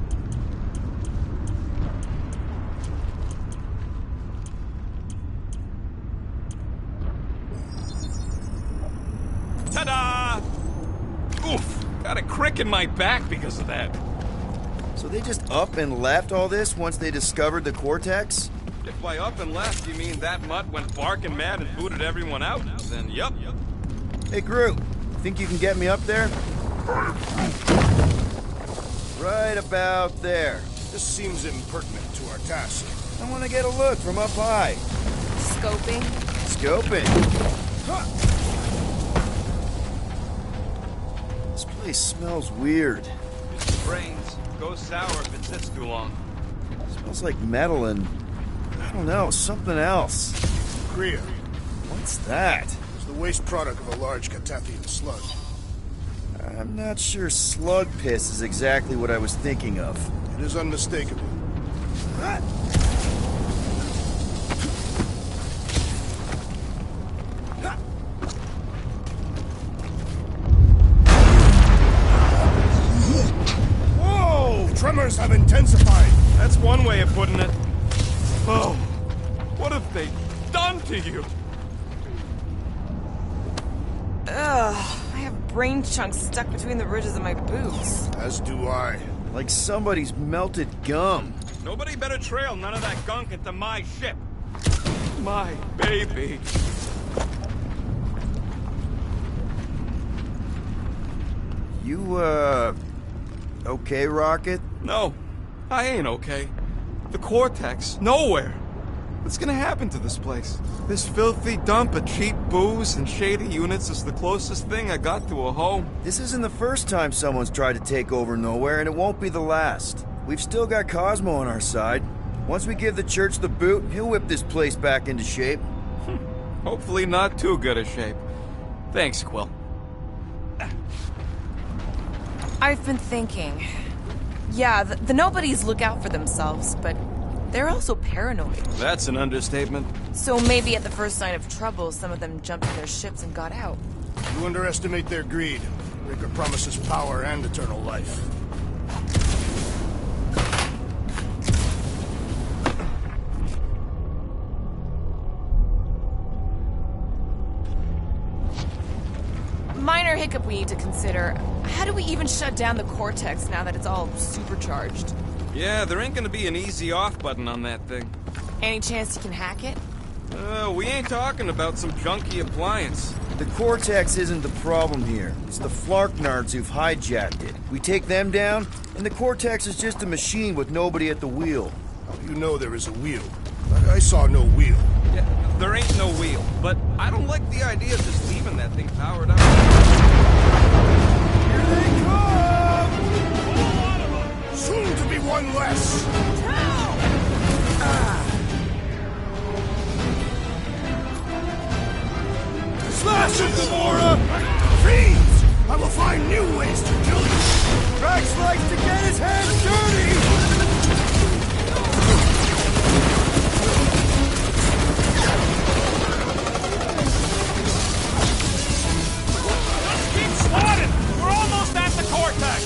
Ta-da! Oof! Got a crick in my back because of that. So they just up and left all this once they discovered the Cortex? If by up and left you mean that mutt went barking mad and booted everyone out, then yup. Hey, Groot, think you can get me up there? Right about there. This seems impertinent to our task. I want to get a look from up high. Scoping? Scoping? This place smells weird. Use your brains. Goes sour if it sits too long. Smells like metal and, I don't know, something else. Kriya. What's that? It's the waste product of a large Catathian slug. I'm not sure slug piss is exactly what I was thinking of. It is unmistakable. Whoa! Tremors have intensified. That's one way of putting it. Oh, what have they done to you? Ugh, I have brain chunks stuck between the ridges of my boots. As do I. Like somebody's melted gum. Nobody better trail none of that gunk into my ship. My baby. You, okay, Rocket? No, I ain't okay. The Cortex, Nowhere. What's gonna happen to this place? This filthy dump of cheap booze and shady units is the closest thing I got to a home. This isn't the first time someone's tried to take over Nowhere, and it won't be the last. We've still got Cosmo on our side. Once we give the church the boot, he'll whip this place back into shape. Hopefully not too good a shape. Thanks, Quill. I've been thinking. Yeah, the nobodies look out for themselves, but they're also paranoid. That's an understatement. So maybe at the first sign of trouble, some of them jumped in their ships and got out. You underestimate their greed. Raker promises power and eternal life. Minor hiccup we need to consider. How do we even shut down the Cortex now that it's all supercharged? Yeah, there ain't gonna be an easy off button on that thing. Any chance you can hack it? We ain't talking about some junky appliance. The Cortex isn't the problem here. It's the Flarknards who've hijacked it. We take them down, and the Cortex is just a machine with nobody at the wheel. How do you know there is a wheel? I saw no wheel. Yeah, there ain't no wheel, but I don't like the idea of just leaving that thing powered up. Here they come! A lot of them! Soon to be one less! Slash it, Gamora! Fiends! I will find new ways to kill you! Drax likes to get his hands dirty! Keep swatting! We're almost at the Cortex!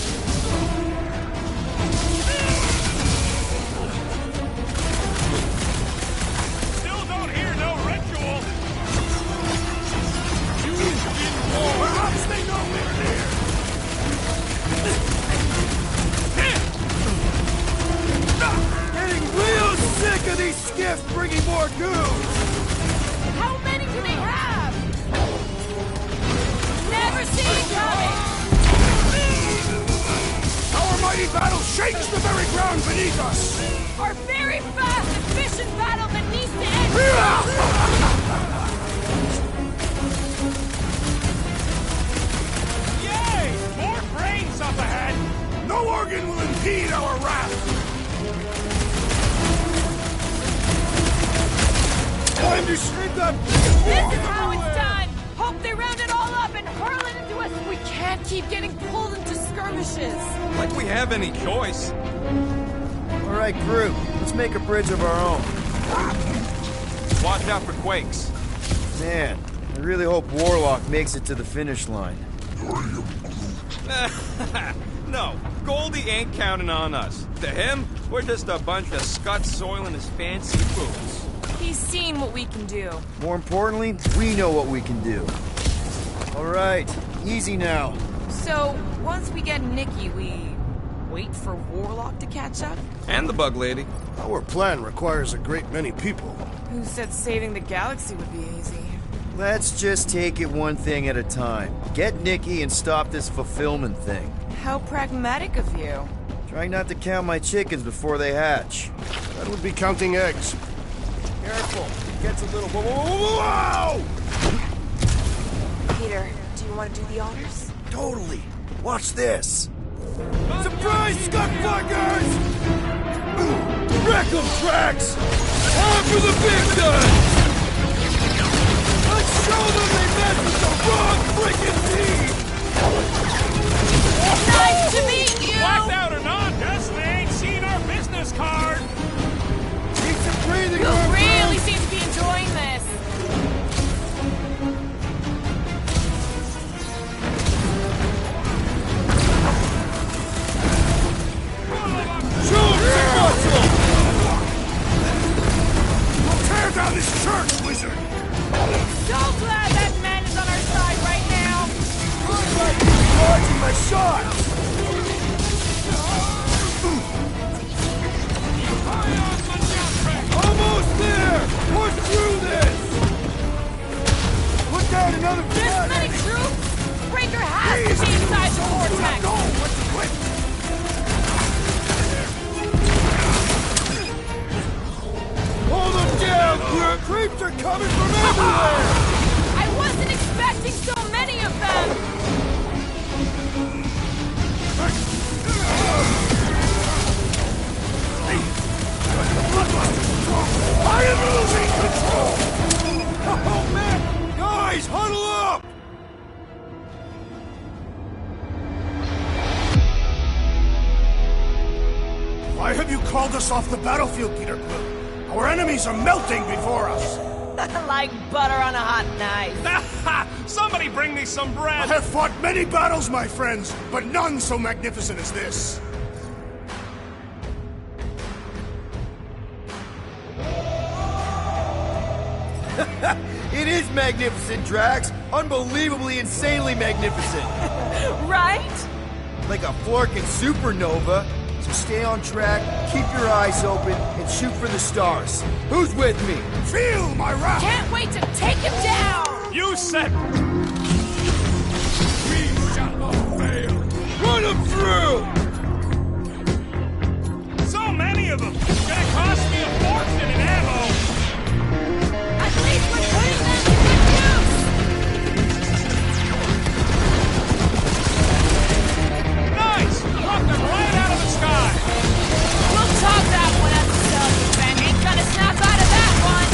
gift bringing more goons! How many do they have? Never seen it coming! Our mighty battle shakes the very ground beneath us! Our very fast, efficient battle that needs to end! Yay! More brains up ahead! No organ will impede our wrath! Time to shrink that! This is how it's done! Hope they round it all up and hurl it into us! We can't keep getting pulled into skirmishes! Like we have any choice. All right, crew. Let's make a bridge of our own. Watch out for quakes. Man, I really hope Warlock makes it to the finish line. No, Goldie ain't counting on us. To him, we're just a bunch of scuts soiling his fancy boots. He's seen what we can do. More importantly, we know what we can do. All right, easy now. So, once we get Nikki, we wait for Warlock to catch up? And the bug lady. Our plan requires a great many people. Who said saving the galaxy would be easy? Let's just take it one thing at a time. Get Nikki and stop this fulfillment thing. How pragmatic of you. Try not to count my chickens before they hatch. That would be counting eggs. Careful, it gets a little... Whoa! Peter, do you want to do the honors? Totally. Watch this. Surprise, Scuttfuckers! Wreck 'em, Drax! On for the big guns! Let's show them they met with the wrong freaking team! Nice to meet you! Blacked out or not, guess they ain't seen our business card! Need some breathing You room, really seem to be enjoying this! Tear down this church, wizard! So glad that man is on our side right now! Dodging my shots! Almost there! Push through this! Put down another This many troops? Breaker has to be inside the vortex! Hold them down! Creeps are coming from everywhere! I wasn't expecting so many of them! I am losing control! Oh man! Guys, huddle up! Why have you called us off the battlefield, Peter Quill? Our enemies are melting before us! Like butter on a hot knife. Somebody bring me some bread! I have fought many battles, my friends, but none so magnificent as this. It is magnificent, Drax. Unbelievably, insanely magnificent. Right? Like a florkin' supernova. So stay on track, keep your eyes open, and shoot for the stars. Who's with me? Feel my wrath! Can't wait to take him down! You said... We shall not fail! Run them through! So many of them! It's gonna cost me a fortune in ammo! At least we're putting them to good use! Nice! Dropped them right out of the sky! We'll talk that one as a selfie, Ben. Ain't gonna snap out of that one!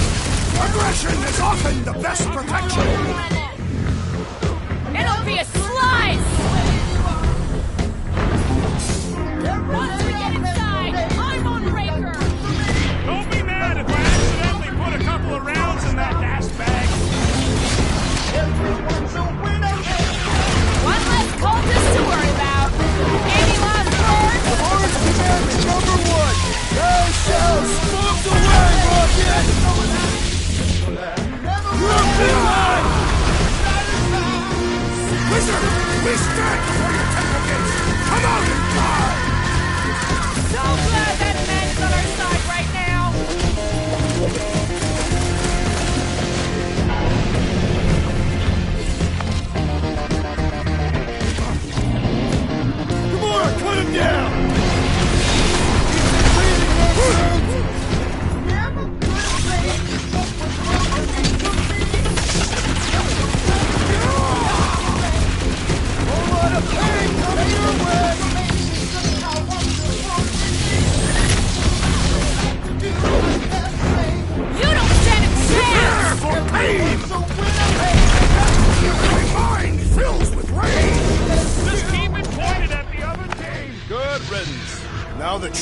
Aggression is often the best protection! It'll be a slice! Once we get inside, I'm on Raker! Don't be mad if I accidentally put a couple of rounds in that gas bag! One less cultist to worry about! Any last words? Orders commandment number 1! Thou shalt smoke away, Rocket! You're alive!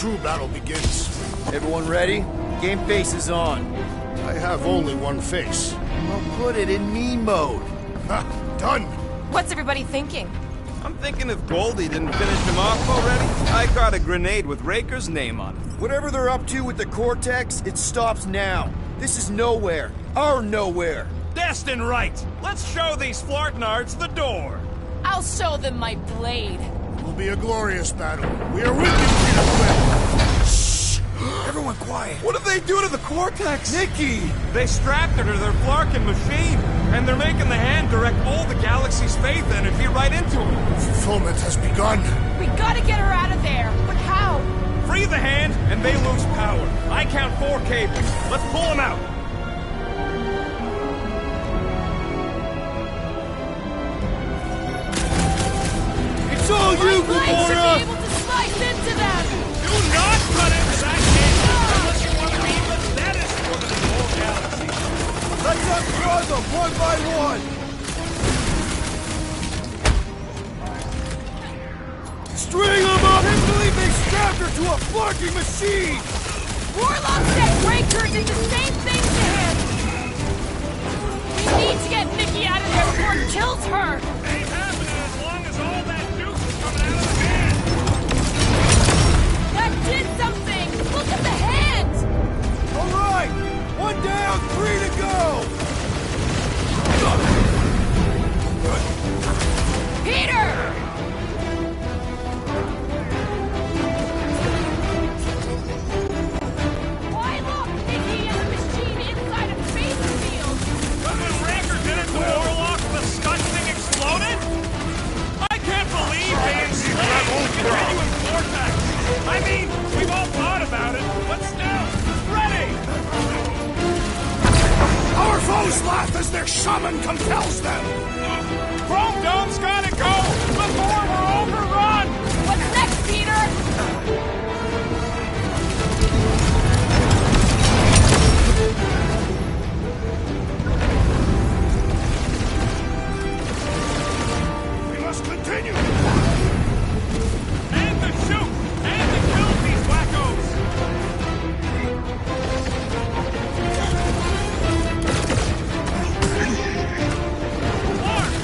true battle begins. Everyone ready? Game face is on. I have only one face. Well, put it in me mode. Ha! Done! What's everybody thinking? I'm thinking if Goldie didn't finish him off already, I got a grenade with Raker's name on it. Whatever they're up to with the Cortex, it stops now. This is nowhere. Our nowhere. Destined right. Let's show these Flartnards the door. I'll show them my blade. It will be a glorious battle. We are with you, Peter Quill. Shh! Everyone quiet. What did they do to the Cortex? Nikki! They strapped her to their Flarkin machine, and they're making the hand direct all the galaxy's faith energy right into it. Fulfillment has begun. We gotta get her out of there. But how? Free the hand, and they lose power. I count 4 cables. Let's pull them out. It's all you, My blade should Gamora! be able to slice into them. Do not cut into that cable unless you want to be the deadest woman in the whole galaxy. Let's undraw them one by one! String them up! I believe they strapped her to a fucking machine! Warlock said Raker did the same thing to him. We need to get Nikki out of there before it kills her. Ain't happening as long as all that juice is coming out of the hand. That did something. Look at the hand. All right! 1 down, 3 to go! Peter! Why look, Nikki and the machine inside a space field? But when Raker did it to Warlock, the stun thing exploded? I can't believe they enslaved the continuum vortex. I mean, we've all thought about it, but still, ready! Our foes laugh as their shaman compels them. Chrome Dome's gotta go before we're overrun! What's next, Peter? We must continue. And to shoot! And to kill these wackos!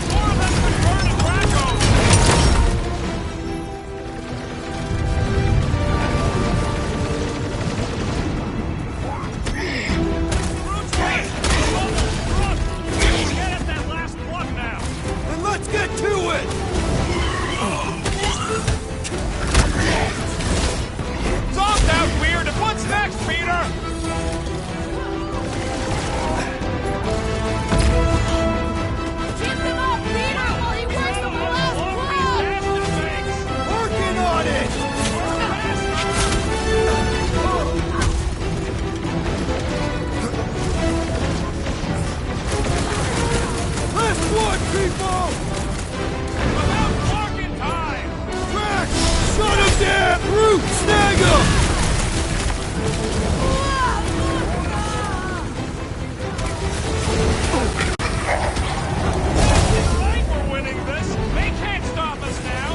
More of them converted wackos! Bruce Wayne! Look! Get at that last plug now! Then let's get to it! Zombed out weird! What's next, Peter? Keep him up, Peter, while he works on the last plug! Working on it! Last one, people! About Flarkin time! Drax! Shut him down! Root! Snag him! Right, we're winning this! They can't stop us now!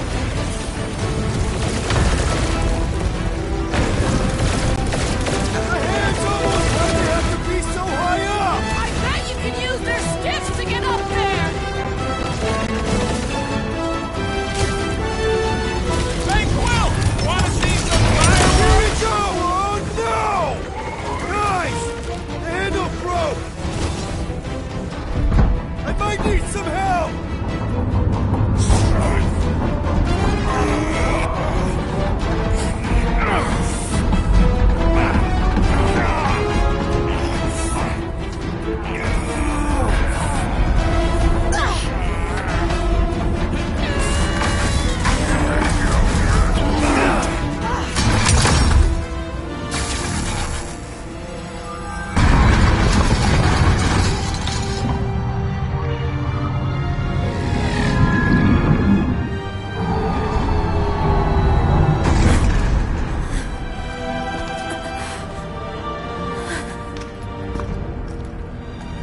The hands almost like they have to be so high up! I bet you can use their skiffs to get up there! Hey, Quill! Wanna see some fire? Here we go! Oh no! Guys! The handle broke! I might need some help!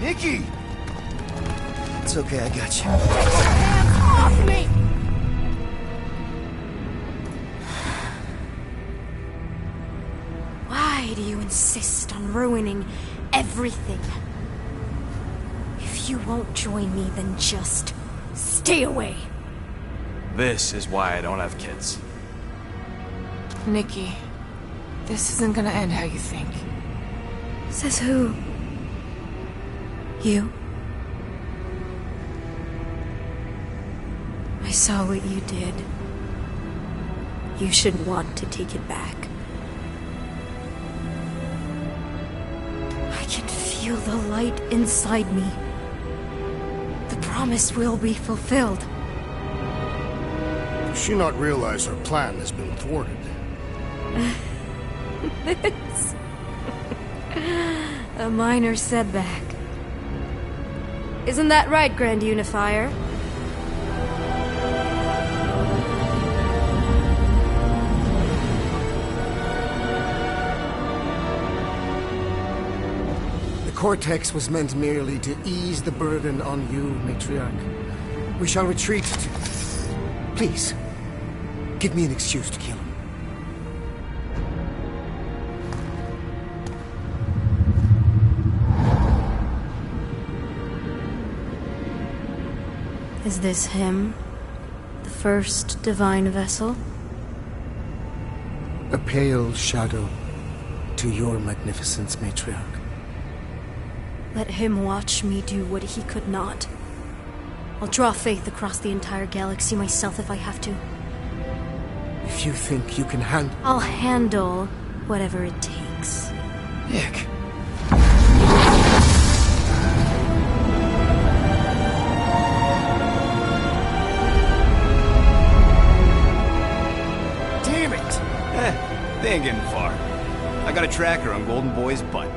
Nikki! It's okay, I got you. Hands off me! you insist on ruining everything. If you won't join me, then just stay away. This is why I don't have kids. Nikki, this isn't gonna end how you think. Says who? You? I saw what you did. You should want to take it back. I can feel the light inside me. The promise will be fulfilled. Does she not realize her plan has been thwarted? This... a minor setback. Isn't that right, Grand Unifier? The Cortex was meant merely to ease the burden on you, Matriarch. We shall retreat to... Please, give me an excuse to kill him. Is this him? The first divine vessel? A pale shadow to your magnificence, Matriarch. Let him watch me do what he could not. I'll draw faith across the entire galaxy myself if I have to. If you think you can handle... I'll handle whatever it takes. Nick. Damn it! They ain't getting far. I got a tracker on Golden Boy's butt.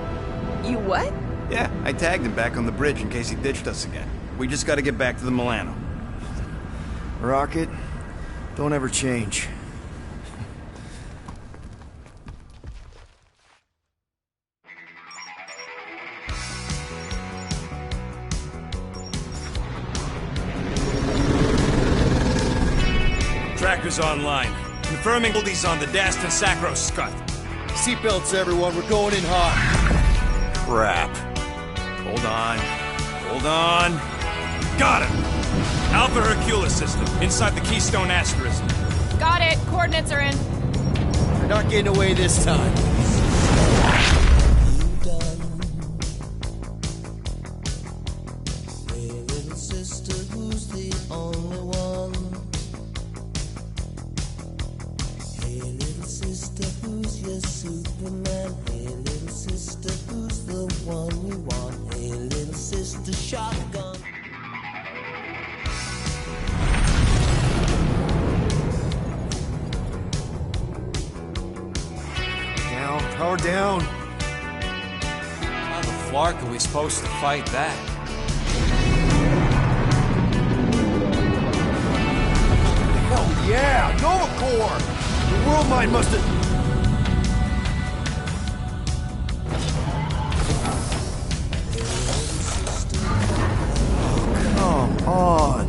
You what? Yeah, I tagged him back on the bridge in case he ditched us again. We just gotta get back to the Milano. Rocket, don't ever change. Tracker's online. Confirming Goldi's on the Dastan Sacro Scut. Seatbelts, everyone. We're going in hot. Crap. Hold on. Hold on. Got him! Alpha Hercules system, inside the Keystone Asterism. Got it. Coordinates are in. You're not getting away this time. Power down. How the flark are we supposed to fight that? Hell yeah! Nova Corps! The world mind must have... Oh, come on.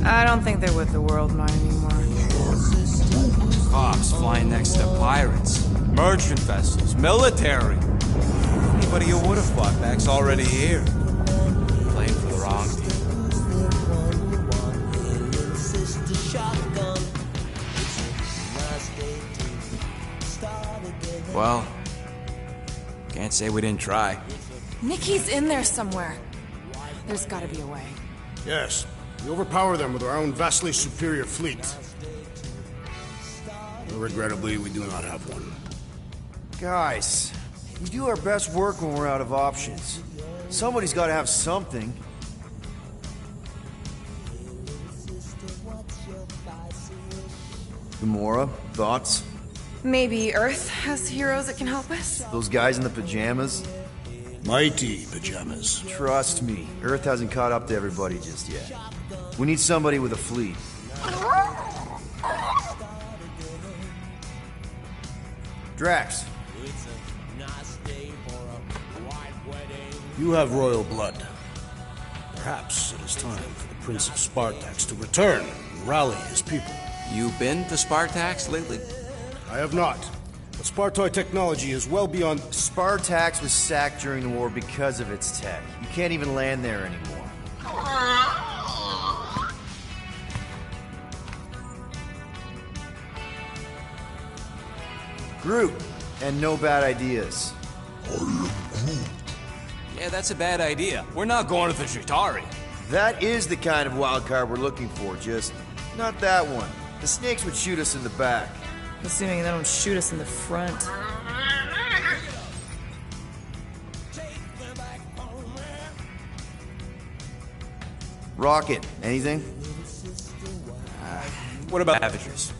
I don't think they're with the world mine anymore. Cops flying next to pirates. Merchant vessels, military. Anybody who would have fought back's already here. Playing for the wrong team. Well, can't say we didn't try. Nikki's in there somewhere. There's gotta be a way. Yes, we overpower them with our own vastly superior fleet. Regrettably, we do not have one. Guys, we do our best work when we're out of options. Somebody's got to have something. Gamora, thoughts? Maybe Earth has heroes that can help us? Those guys in the pajamas? Mighty pajamas. Trust me, Earth hasn't caught up to everybody just yet. We need somebody with a fleet. Drax. You have royal blood. Perhaps it is time for the Prince of Spartax to return and rally his people. You been to Spartax lately? I have not. But Spartoid technology is well beyond... Spartax was sacked during the war because of its tech. You can't even land there anymore. Groot, and no bad ideas. Yeah, that's a bad idea. We're not going to the Chitauri. That is the kind of wild card we're looking for, just not that one. The snakes would shoot us in the back. Assuming they don't shoot us in the front. Rocket, anything? What about Avengers?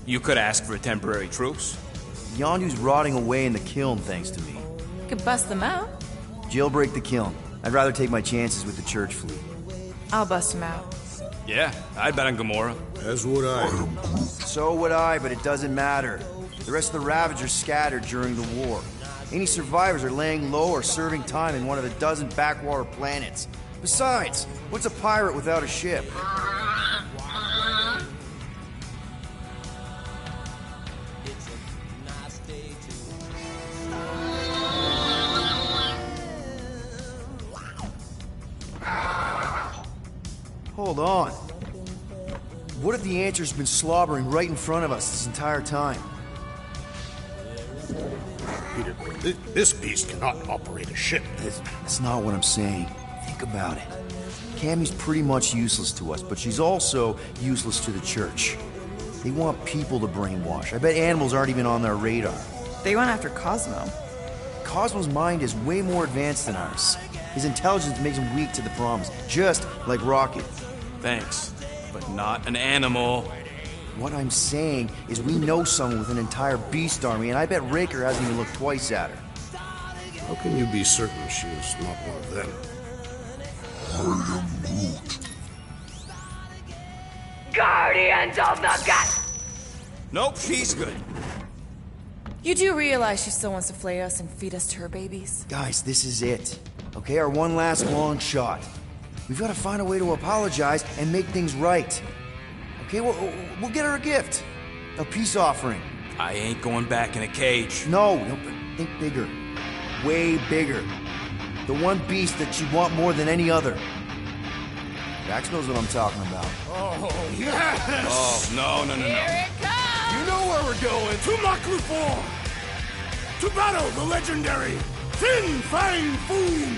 You could ask for a temporary truce. Yondu's rotting away in the kiln thanks to me. You could bust them out. Jailbreak the kiln. I'd rather take my chances with the church fleet. I'll bust them out. Yeah, I'd bet on Gamora. As would I. So would I, but it doesn't matter. The rest of the Ravagers scattered during the war. Any survivors are laying low or serving time in one of a dozen backwater planets. Besides, what's a pirate without a ship? Hold on. What if the Answer's been slobbering right in front of us this entire time? Peter, this beast cannot operate a ship. That's not what I'm saying. Think about it. Cammy's pretty much useless to us, but she's also useless to the church. They want people to brainwash. I bet animals aren't even on their radar. They went after Cosmo. Cosmo's mind is way more advanced than ours. His intelligence makes him weak to the promise, just like Rocket. Thanks, but not an animal. What I'm saying is we know someone with an entire beast army, and I bet Raker hasn't even looked twice at her. How can you be certain she is not one of them? I am Groot. Guardians of the Galaxy! Nope, she's good. You do realize she still wants to flay us and feed us to her babies? Guys, this is it. Okay, our one last long shot. We've got to find a way to apologize and make things right. Okay, we'll get her a gift. A peace offering. I ain't going back in a cage. No, but think bigger. Way bigger. The one beast that you want more than any other. Dax knows what I'm talking about. Oh, yes! Oh, no. Here it comes! You know where we're going. To Maklu 4! To battle the legendary Fin Fang Foom!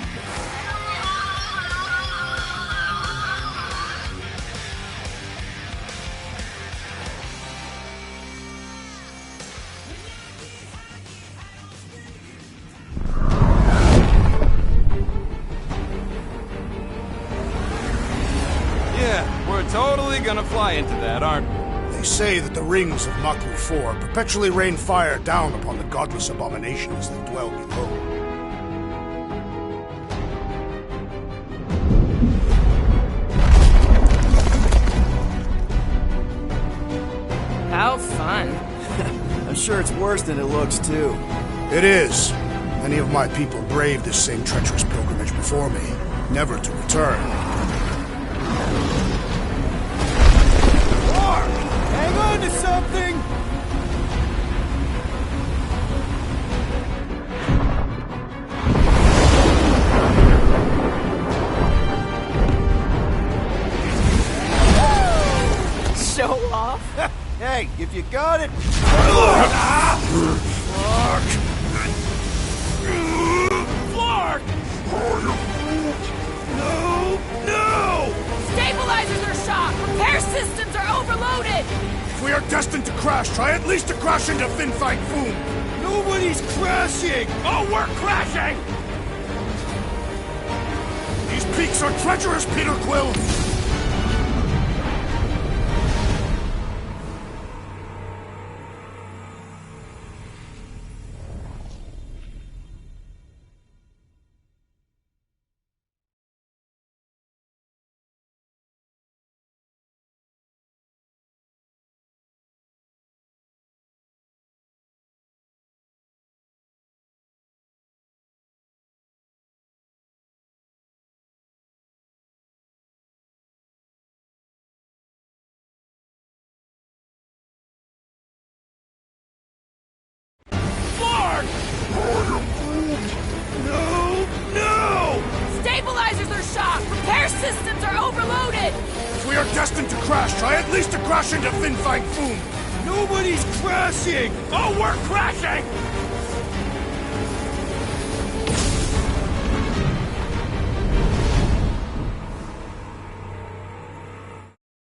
Totally gonna fly into that, aren't we? They say that the rings of Maklu 4 perpetually rain fire down upon the godless abominations that dwell below. How fun. I'm sure it's worse than it looks, too. It is. Many of my people braved this same treacherous pilgrimage before me, never to return. Hang on to something! Show off? Hey, if you got it... Flark! No! Stabilizers are shot! Repair systems are overloaded! If we are destined to crash, try at least to crash into Fin Fang Foom! Nobody's crashing! Oh, we're crashing! These peaks are treacherous, Peter Quill! we are destined to crash. Try at least to crash into Fin Fang Foom. Nobody's crashing! Oh, we're crashing!